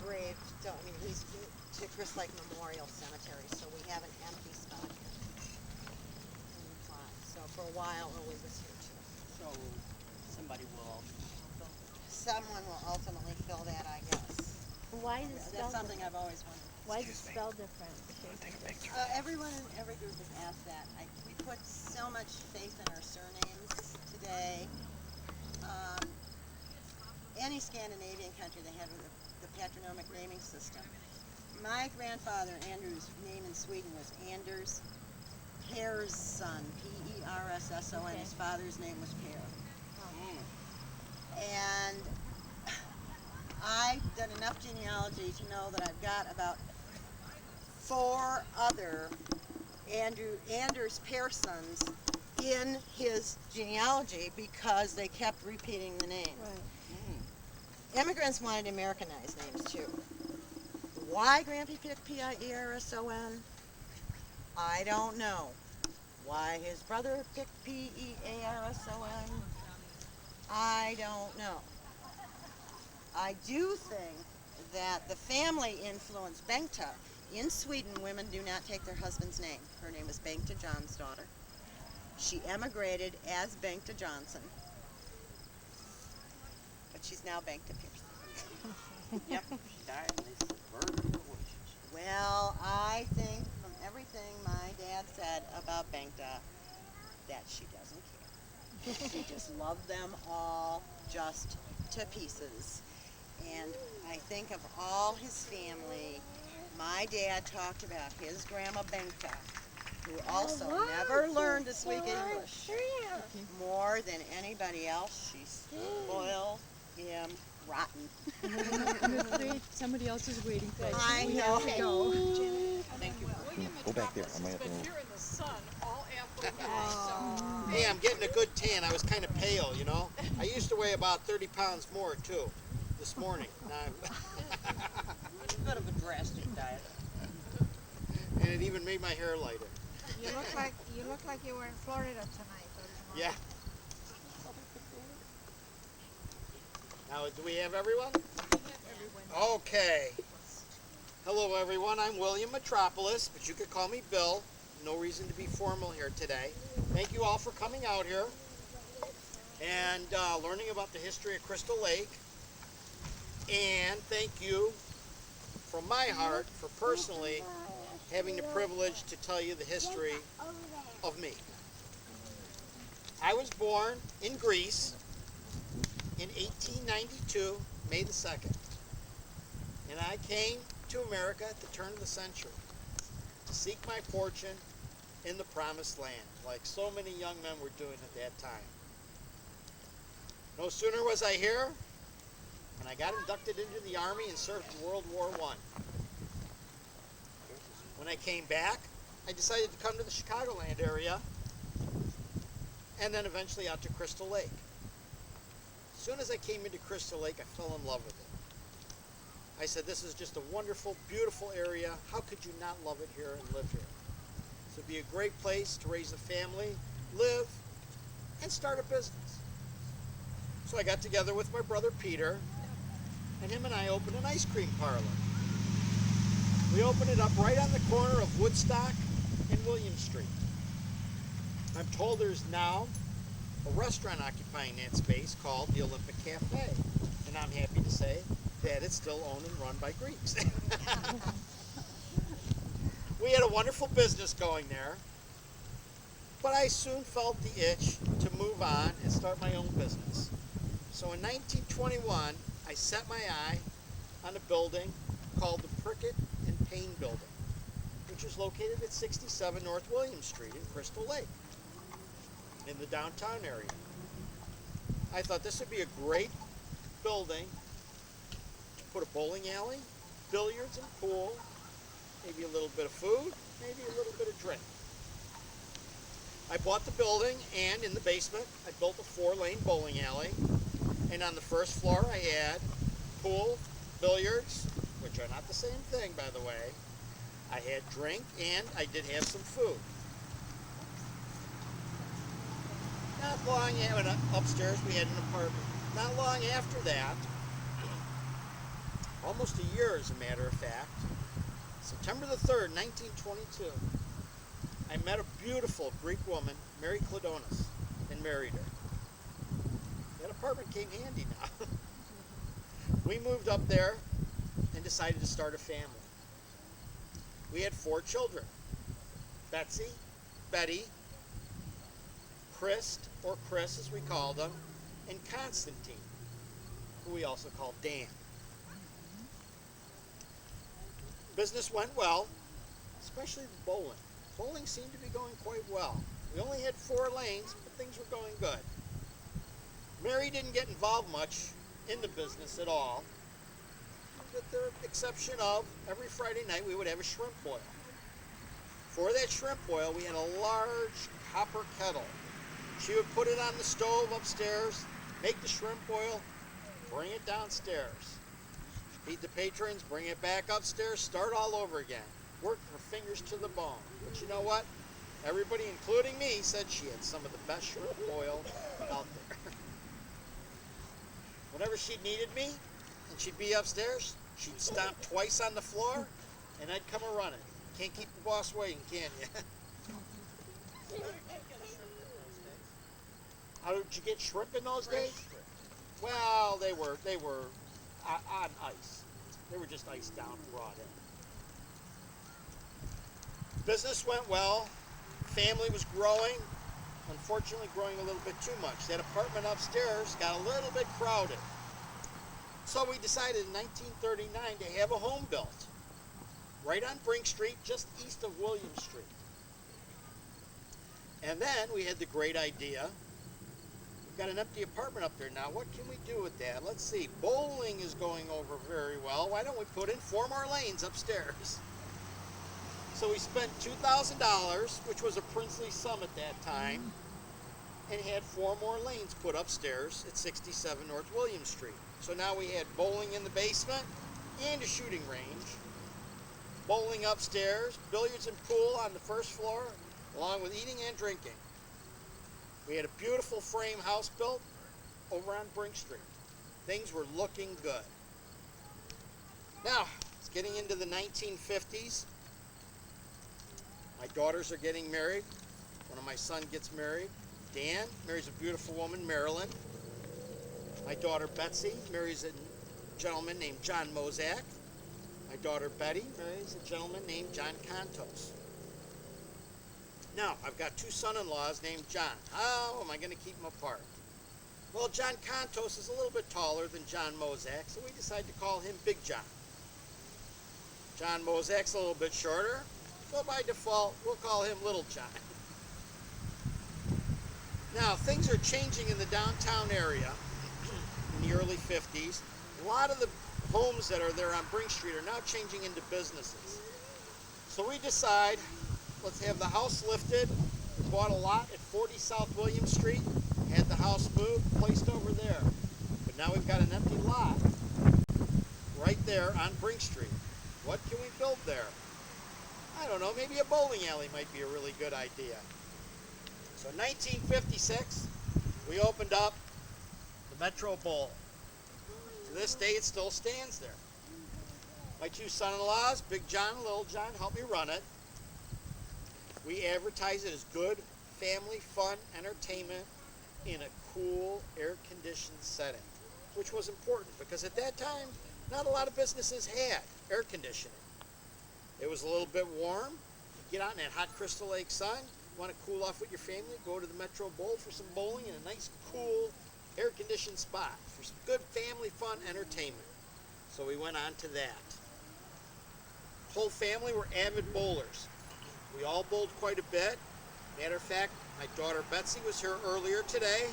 grave to Chris Lake Memorial Cemetery, so we have an empty spot here in the plot. So for a while, Ole was here too. So somebody will Someone will ultimately fill that, I guess. Why is it spelled That's something I've always wondered. Why is it spelled different? Everyone in every group has asked that. We put so much faith in our surnames today. Any Scandinavian country, they have the patronymic naming system. My grandfather, Andrew's name in Sweden was Anders Pearson, Persson. Okay. His father's name was Per. And I've done enough genealogy to know that I've got about 4 other Anders Pearsons in his genealogy because they kept repeating the names. Immigrants wanted Americanized names too. Why Grampy picked Pearson? I don't know. Why his brother picked Pearson? I don't know. I do think that the family influenced Bengta. In Sweden, women do not take their husband's name. Her name was Bengta John's daughter. She emigrated as Bengta Johnson, but she's now Bengta Pearson. Yep, she died and they subverted relationship. Well, I think from everything my dad said about Bengta that she doesn't care. She just loved them all just to pieces. And I think of all his family, my dad talked about his grandma Bengta, who also never learned to speak English. More than anybody else, she spoiled him rotten. I'm afraid somebody else is waiting for us. I We know. have to go. Thank you. Go back there. I might have Been to. here in the sun all afternoon, so Hey, I'm getting a good tan. I was kind of pale, you know. I used to weigh about 30 pounds more too this morning. Now A bit of a drastic diet. and it even made my hair lighter. You look like you were in Florida tonight. Yeah. Now, do we have everyone? Okay. Hello, everyone. I'm William Metropolis, but you could call me Bill. No reason to be formal here today. Thank you all for coming out here and learning about the history of Crystal Lake. And thank you from my heart for personally having the privilege to tell you the history of me. I was born in Greece in 1892, May the 2nd. And I came to America at the turn of the century to seek my fortune in the promised land, like so many young men were doing at that time. No sooner was I here when I got inducted into the Army and served in World War I. When I came back, I decided to come to the Chicagoland area and then eventually out to Crystal Lake. As soon as I came into Crystal Lake, I fell in love with it. I said, this is just a wonderful, beautiful area. How could you not love it here and live here? This would be a great place to raise a family, live, and start a business. So I got together with my brother Peter, and him and I opened an ice cream parlor. We opened it up right on the corner of Woodstock and William Street. I'm told there's now a restaurant occupying that space called the Olympic Cafe, and I'm happy to say that it's still owned and run by Greeks. We had a wonderful business going there, but I soon felt the itch to move on and start my own business. So in 1921, I set my eye on a building called the Prickett and Payne Building, which is located at 67 North William Street in Crystal Lake, in the downtown area. I thought this would be a great building to put a bowling alley, billiards and pool, maybe a little bit of food, maybe a little bit of drink. I bought the building, and in the basement I built a 4-lane bowling alley, and on the first floor I had pool, billiards, which are not the same thing, by the way. I had drink, and I did have some food. Not long upstairs we had an apartment. Not long after that, almost a year as a matter of fact, September the 3rd, 1922, I met a beautiful Greek woman, Mary Cladonis, and married her. That apartment came handy now. We moved up there and decided to start a family. We had 4 children: Betsy, Betty, Chris, or Chris as we called him, and Constantine, who we also called Dan. Business went well, especially the bowling. Bowling seemed to be going quite well. We only had 4 lanes, but things were going good. Mary didn't get involved much in the business at all, with the exception of every Friday night we would have a shrimp boil. For that shrimp boil, we had a large copper kettle. She would put it on the stove upstairs, make the shrimp boil, bring it downstairs. Feed the patrons, bring it back upstairs, start all over again. Work her fingers to the bone. But you know what? Everybody, including me, said she had some of the best shrimp boil out there. Whenever she needed me, and she'd be upstairs, she'd stomp twice on the floor, and I'd come a-running. Can't keep the boss waiting, can you? How did you get shrimp in those days? Well, they were on ice. They were just iced down and brought in. Business went well. Family was growing. Unfortunately, growing a little bit too much. That apartment upstairs got a little bit crowded. So we decided in 1939 to have a home built right on Brink Street, just east of William Street. And then we had the great idea. We've got an empty apartment up there now. What can we do with that? Let's see. Bowling is going over very well. Why don't we put in 4 more lanes upstairs? So we spent $2,000, which was a princely sum at that time, and had 4 more lanes put upstairs at 67 North William Street. So now we had bowling in the basement and a shooting range, bowling upstairs, billiards and pool on the first floor, along with eating and drinking. We had a beautiful frame house built over on Brink Street. Things were looking good. Now, it's getting into the 1950s. My daughters are getting married. One of my sons gets married. Dan marries a beautiful woman, Marilyn. My daughter Betsy marries a gentleman named John Mozak. My daughter Betty marries a gentleman named John Contos. Now, I've got two son-in-laws named John. How am I going to keep them apart? Well, John Contos is a little bit taller than John Mozak, so we decided to call him Big John. John Mozak's a little bit shorter, so by default, we'll call him Little John. Now, things are changing in the downtown area in the early 50s. A lot of the homes that are there on Brink Street are now changing into businesses. So we decide, let's have the house lifted. We bought a lot at 40 South William Street, had the house moved, placed over there. But now we've got an empty lot right there on Brink Street. What can we build there? I don't know, maybe a bowling alley might be a really good idea. So in 1956, we opened up the Metro Bowl. To this day, it still stands there. My two son-in-laws, Big John and Little John, help me run it. We advertise it as good family fun entertainment in a cool, air-conditioned setting, which was important because at that time, not a lot of businesses had air conditioning. It was a little bit warm. You get out in that hot Crystal Lake sun, you want to cool off with your family, go to the Metro Bowl for some bowling in a nice, cool, air-conditioned spot for some good family fun entertainment. So we went on to that. Whole family were avid bowlers. We all bowled quite a bit. Matter of fact, my daughter Betsy was here earlier today.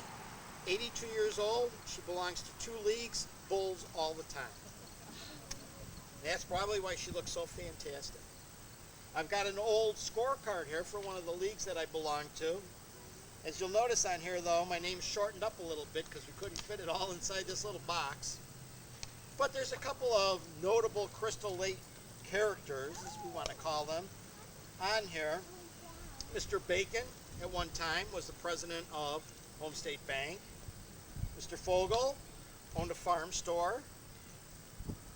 82 years old. She belongs to 2 leagues, bowls all the time. That's probably why she looks so fantastic. I've got an old scorecard here for one of the leagues that I belong to. As you'll notice on here, though, my name's shortened up a little bit because we couldn't fit it all inside this little box. But there's a couple of notable Crystal Lake characters, as we want to call them, on here. Mr. Bacon, at one time, was the president of Home State Bank. Mr. Fogel owned a farm store.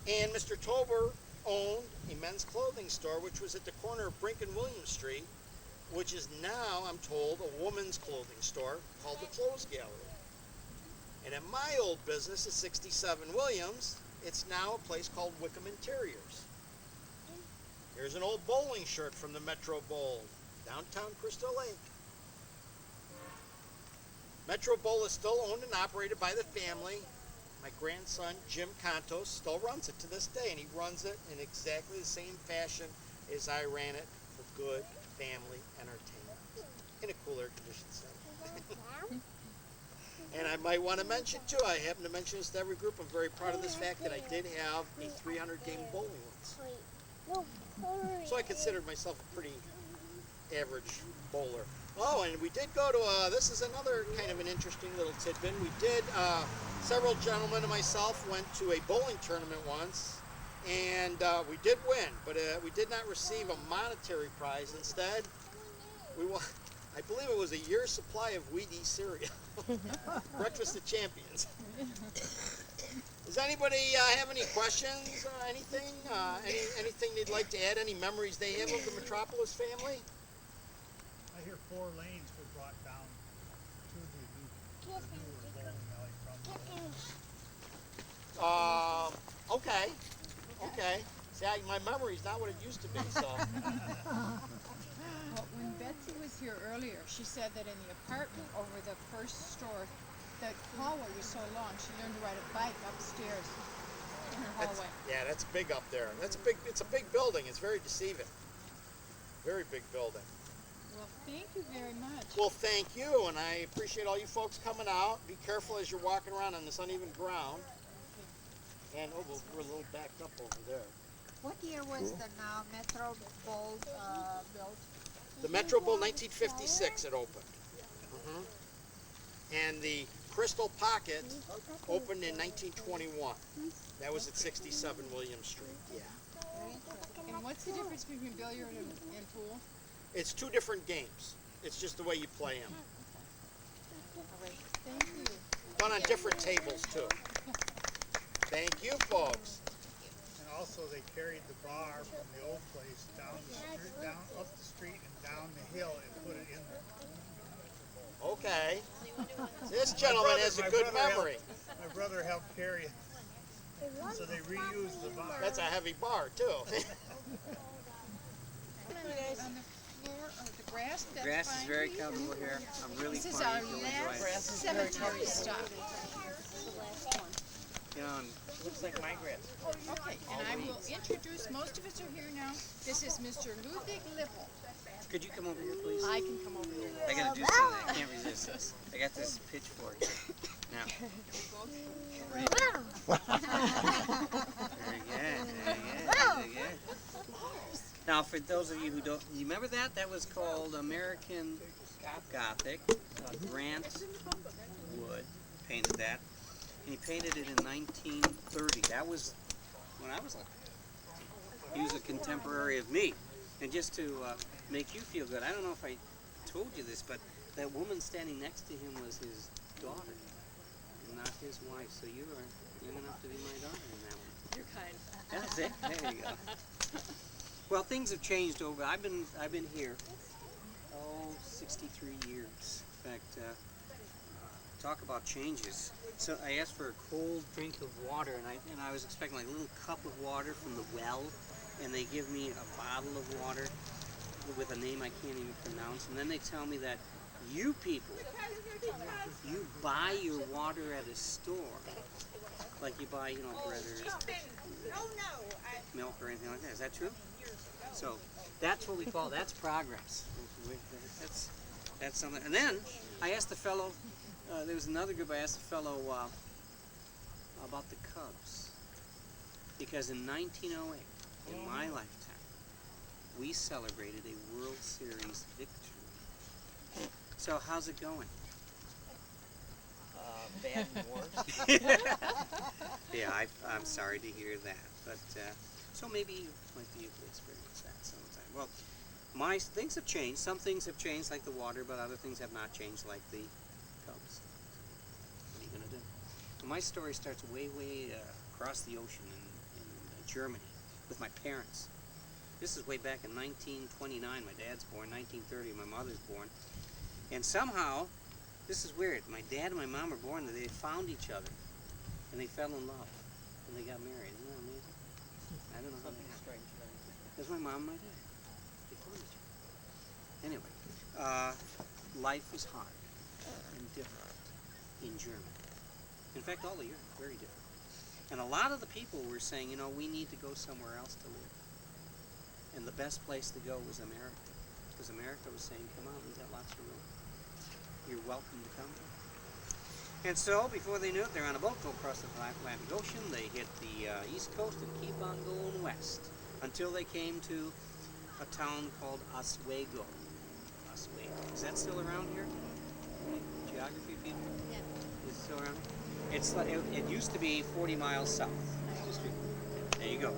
And Mr. Tober owned a men's clothing store, which was at the corner of Brink and William Street, which is now, I'm told, a woman's clothing store called the Clothes Gallery. And at my old business at 67 Williams, it's now a place called Wickham Interiors. Here's an old bowling shirt from the Metro Bowl, downtown Crystal Lake. Metro Bowl is still owned and operated by the family. My grandson, Jim Contos, still runs it to this day, and he runs it in exactly the same fashion as I ran it for good family entertainment in a cool air-conditioned setting. And I might want to mention, too, I happen to mention this to every group, I'm very proud of this fact that I did have a 300-game bowling once. So I considered myself a pretty average bowler. Oh, and we did go to, this is another kind of an interesting little tidbit. We did, several gentlemen and myself went to a bowling tournament once, and we did win, but we did not receive a monetary prize. Instead, we won, I believe it was a year's supply of Wheaties cereal. Breakfast of Champions. Does anybody have any questions? Anything? Anything they'd like to add? Any memories they have of the Metropolis family? I hear 4 lanes were brought down to the newer bowling alley from the Okay. See, my memory's not what it used to be, so. Well, when Betsy was here earlier, she said that in the apartment over the first store, the hallway was so long, she learned to ride a bike upstairs in her hallway. That's big up there. It's a big building. It's very deceiving. Very big building. Well, thank you very much. Well, thank you, and I appreciate all you folks coming out. Be careful as you're walking around on this uneven ground. And, we're a little backed up over there. What year was the Metro Bowl built? The Metro Bowl, 1956, it opened. And the Crystal Pocket opened in 1921. That was at 67 William Street, yeah. And what's the difference between billiard and pool? It's two different games. It's just the way you play them. Thank you. Done on different tables too. Thank you, folks. And also they carried the bar from the old place down the street, down up the street and down the hill and put it in there. Okay. This gentleman has a good memory. My brother helped carry it. So they reused the bar. That's a heavy bar too. On the floor or the grass? That's Grass fine. is very comfortable here. I'm really This is fine. our You'll enjoy last it. cemetery stop. You know, and Looks like my grass. Okay, and I will introduce, most of us are here now. This is Mr. Ludwig Lippel. could you come over here, please? I can come over here. I gotta do something. I can't resist this. I got this pitchfork here. Now. Very good. Very good. Now, for those of you who don't, you remember that? That was called American Gothic. Grant Wood painted that. And he painted it in 1930. That was when I was like, he was a contemporary of me. And just to make you feel good, I don't know if I told you this, but that woman standing next to him was his daughter, and not his wife. So you are young enough to be my daughter in that one. You're kind. That's it. There you go. Well, things have changed over. I've been here, 63 years. In fact, talk about changes. So I asked for a cold drink of water, and I was expecting like a little cup of water from the well, and they give me a bottle of water with a name I can't even pronounce, and then they tell me that you people, you buy your water at a store, like you buy, bread or milk or anything like that. Is that true? So that's what we call, that's progress. That's something. And then I asked the fellow, there was another group, I asked the fellow about the Cubs. Because in 1908, in my lifetime, we celebrated a World Series victory. So how's it going? Bad and worse. Yeah, I'm sorry to hear that. But so maybe you might be able to experience that sometime. Well, things have changed. Some things have changed, like the water, but other things have not changed, like the Cubs. What are you going to do? Well, my story starts way across the ocean in Germany with my parents. This is way back in 1929. My dad's born. 1930, my mother's born. And somehow, this is weird. My dad and my mom were born. They found each other, and they fell in love, and they got married. Isn't that amazing? I don't know how they got married. That's my mom and my dad. They found each other. Anyway, life is hard and different in Germany. In fact, all of Europe, very different. And a lot of the people were saying, we need to go somewhere else to live. And the best place to go was America. Because America was saying, come on, we've got lots of room. You're welcome to come. And so, before they knew it, they're on a boat, go across the Atlantic Ocean, they hit the East Coast and keep on going west. Until they came to a town called Oswego. Oswego. Is that still around here? Geography people? Yeah. Is it still around? It used to be 40 miles south. There you go.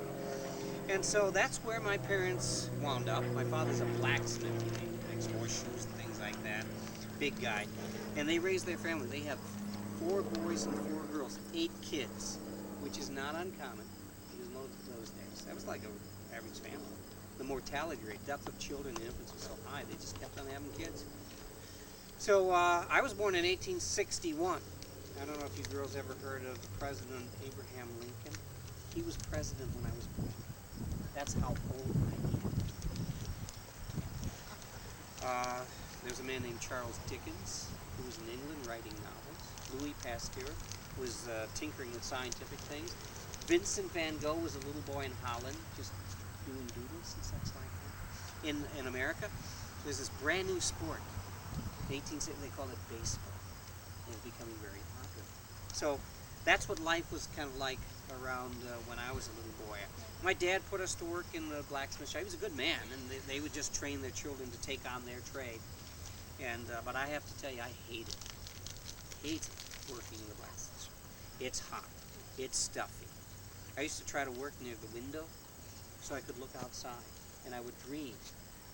And so that's where my parents wound up. My father's a blacksmith. He makes horseshoes and things like that. Big guy. And they raised their family. They have 4 boys and 4 girls, 8 kids, which is not uncommon in those days. That was like an average family. The mortality rate, depth of children and infants was so high, they just kept on having kids. So I was born in 1861. I don't know if you girls ever heard of President Abraham Lincoln. He was president when I was born. That's how old I am. There's a man named Charles Dickens, who was in England writing novels. Louis Pasteur was tinkering with scientific things. Vincent van Gogh was a little boy in Holland, just doing doodles and such like that. In America, there's this brand new sport. In 1860, they called it baseball. It's becoming very popular. So that's what life was kind of like around when I was a little boy. My dad put us to work in the blacksmith shop. He was a good man, and they would just train their children to take on their trade. And but I have to tell you, I hated working in the blacksmith shop. It's hot. It's stuffy. I used to try to work near the window. so I could look outside, and I would dream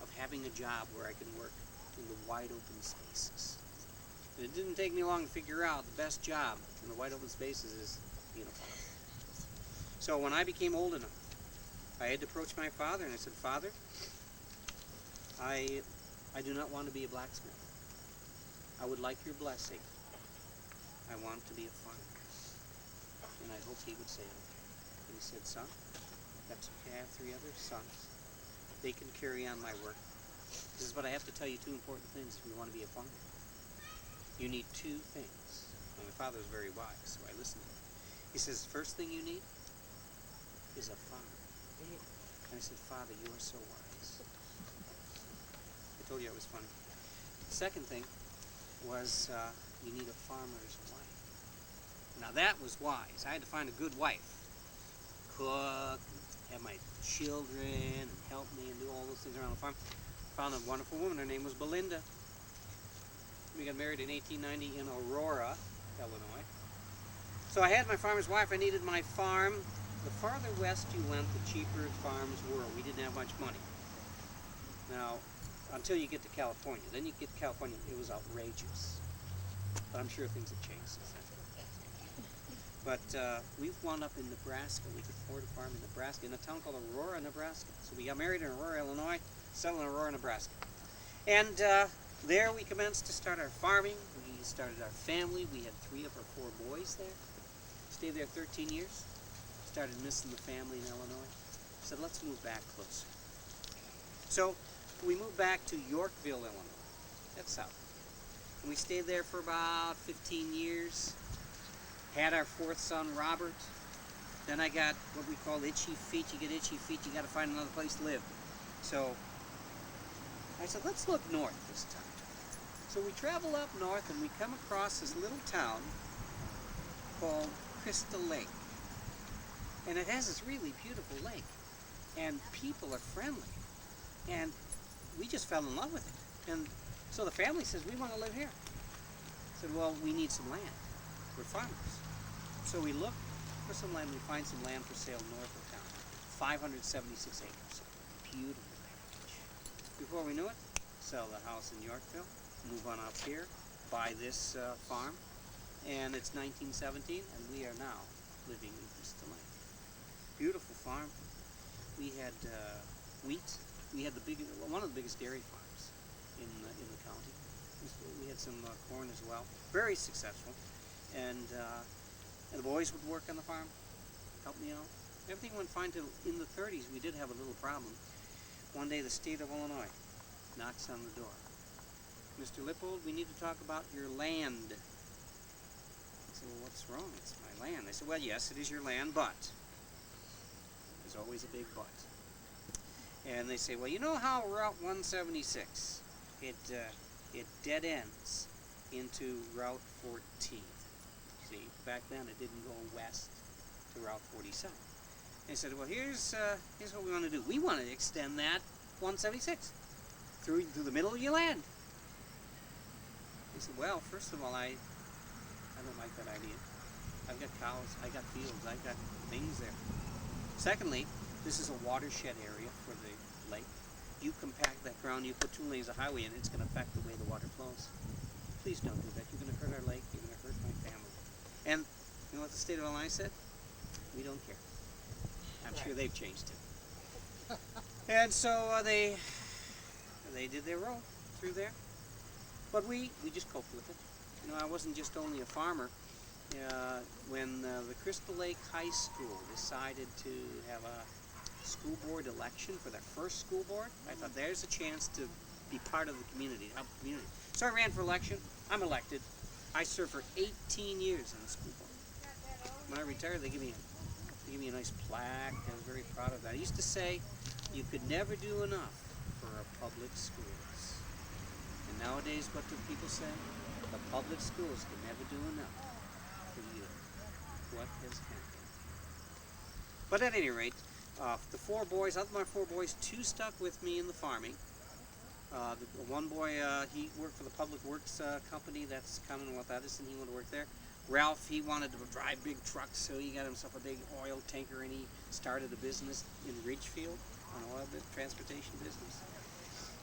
of having a job where I can work in the wide open spaces. And it didn't take me long to figure out the best job in the wide open spaces is being a farmer. So when I became old enough, I had to approach my father, and I said, Father, I do not want to be a blacksmith. I would like your blessing. I want to be a farmer. And I hoped he would say okay. And he said, son, that's okay. I have 3 other sons. They can carry on my work. This is what I have to tell you, 2 important things if you want to be a farmer. You need 2 things. And my father was very wise, so I listened to him. He says, first thing you need is a farmer. And I said, Father, you are so wise. I told you it was funny. The second thing was you need a farmer's wife. Now that was wise. I had to find a good wife. Cook, have my children, and help me and do all those things around the farm. Found a wonderful woman. Her name was Belinda. We got married in 1890 in Aurora, Illinois. So I had my farmer's wife. I needed my farm. The farther west you went, the cheaper farms were. We didn't have much money. Now, until you get to California. Then you get to California, it was outrageous. But I'm sure things have changed since then. But we've wound up in Nebraska. We could afford a farm in Nebraska, in a town called Aurora, Nebraska. So we got married in Aurora, Illinois, settled in Aurora, Nebraska. And there we commenced to start our farming. We started our family. We had 3 of our 4 boys there. Stayed there 13 years. Started missing the family in Illinois. Said, let's move back closer. So we moved back to Yorkville, Illinois. That's south. And we stayed there for about 15 years. Had our 4th son, Robert. Then I got what we call itchy feet. You get itchy feet, you got to find another place to live. So I said, let's look north this time. So we travel up north and we come across this little town called Crystal Lake. And it has this really beautiful lake. And people are friendly. And we just fell in love with it. And so the family says, we want to live here. I said, well, we need some land. We're farmers. So we look for some land. We find some land for sale north of town. 576 acres. Beautiful package. Before we knew it, sell the house in Yorkville, move on up here, buy this farm. And it's 1917, and we are now living in Crystal Lake. Beautiful farm. We had wheat. We had one of the biggest dairy farms in the county. We had some corn as well. Very successful. And the boys would work on the farm, help me out. Everything went fine till in the 30s. We did have a little problem. One day the state of Illinois knocks on the door. Mr. Lippold, we need to talk about your land. I said, well, what's wrong? It's my land. They said, well, yes, it is your land, but there's always a big but. And they say, well, you know how Route 176, it dead ends into Route 14. See, back then it didn't go west to Route 47. They said, well, here's what we want to do. We want to extend that 176 through the middle of your land. They said, well, first of all, I don't like that idea. I've got cows, I got fields, I've got things there. Secondly, this is a watershed area for the lake. You compact that ground, you put 2 lanes of highway in, it's going to affect the way the water flows. Please don't do that. You're going to hurt our lake, you're going to hurt my family. And you know what the state of Illinois said? We don't care. I'm sure they've changed it. And so they did their roll through there. But we just coped with it. You know, I wasn't just only a farmer. When the Crystal Lake High School decided to have a school board election for their first school board, I thought there's a chance to be part of the community, help the community. So I ran for election. I'm elected. I served for 18 years on the school board. When I retired, they give me a nice plaque. I was very proud of that. I used to say, you could never do enough for our public schools. And nowadays, what do people say? The public schools can never do enough for you. What has happened? But at any rate, the 4 boys, out of my 4 boys, 2 stuck with me in the farming. The one boy, he worked for the Public Works company, that's Commonwealth Edison, he went to work there. Ralph, he wanted to drive big trucks, so he got himself a big oil tanker, and he started a business in Ridgefield, an oil transportation business.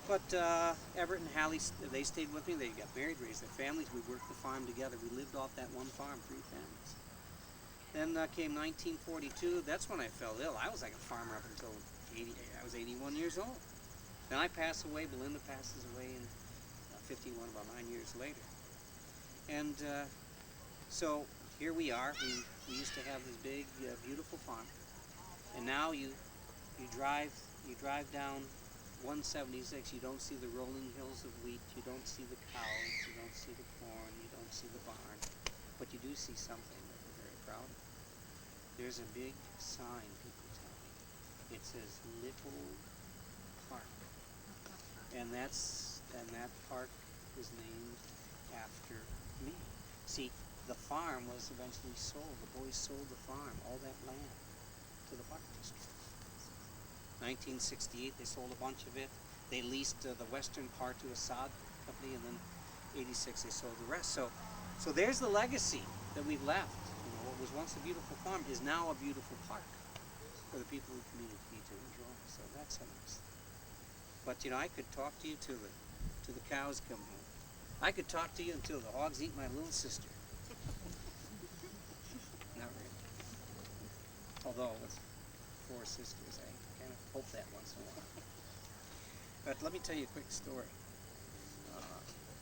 But Everett and Hallie, they stayed with me. They got married, raised their families. We worked the farm together. We lived off that one farm, 3 families. Then came 1942. That's when I fell ill. I was like a farmer up until I was 81 years old. Then I pass away. Belinda passes away in 51, about 9 years later. And so here we are. We used to have this big, beautiful farm. And now you drive down 176. You don't see the rolling hills of wheat. You don't see the cows. You don't see the corn. You don't see the barn. But you do see something that we're very proud of. There's a big sign, people tell me. It says Little Park. And that park is named after me. See, the farm was eventually sold. The boys sold the farm, all that land, to the park district. 1968, they sold a bunch of it. They leased the western part to a sod company, and then 86 they sold the rest. So there's the legacy that we've left. You know, what was once a beautiful farm is now a beautiful park for the people of the community to enjoy. So that's a nice thing. But you know, I could talk to you till the cows come home. I could talk to you until the hogs eat my little sister. Not really. Although with 4 sisters, I kind of hope that once in a while. But let me tell you a quick story.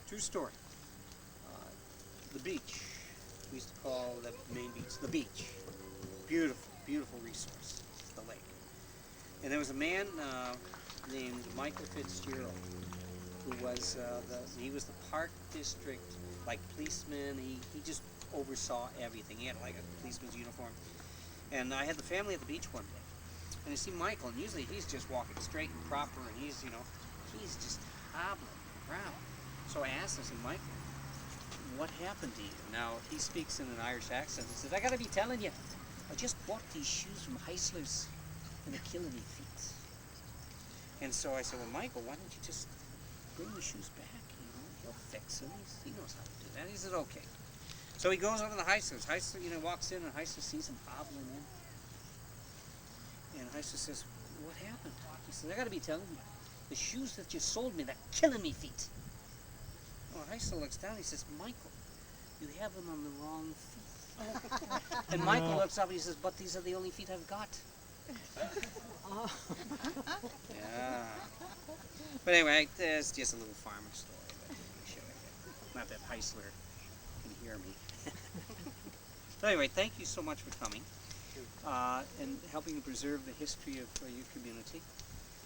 True story. The beach. We used to call the main beach the beach. Beautiful, beautiful resource. It's the lake. And there was a man named Michael Fitzgerald, who was he was the park district like policeman. He just oversaw everything. He had like a policeman's uniform. And I had the family at the beach one day. And I see Michael, and usually he's just walking straight and proper, and he's just hobbling around. So I asked him, I said, Michael, what happened to you? Now, he speaks in an Irish accent. He said, I gotta be telling you, I just bought these shoes from Heisler's, and they're killing me feet. And so I said, well, Michael, why don't you just bring the shoes back? You know, he'll fix them. He knows how to do that. He said, okay. So he goes over to the Heisler's. Heisler, walks in, and Heisler sees him hobbling in. And Heisler says, what happened? He says, I gotta be telling you, the shoes that you sold me, they're killing me feet. Well, Heisler looks down, he says, Michael, you have them on the wrong feet. And Michael looks up and he says, but these are the only feet I've got. Yeah. But anyway, there's just a little farmer story that I show you. Not that Heisler can hear me. So anyway, thank you so much for coming and helping to preserve the history of your community.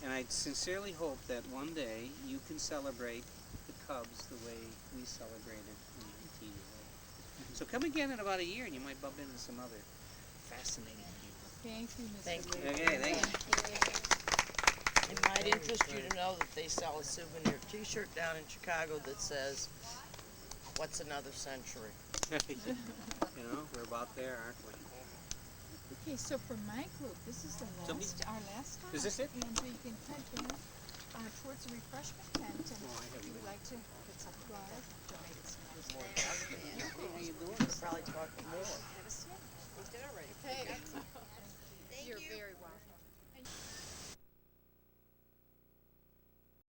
And I sincerely hope that one day you can celebrate the Cubs the way we celebrated when you were way. So come again in about a year and you might bump into some other fascinating people. Thank you, Mr. Thank you. Okay, thank you. It might interest you to know that they sell a souvenir T-shirt down in Chicago that says, "What's another century?" You know, we're about there, aren't we? Okay, so for my group, this is our last time. Is this it? And so you can head down towards the refreshment tent, and if you would like to get some flowers, donate some nice How you doing? We'll probably talk more. Have a seat. We did already. Okay. Thank You're you. very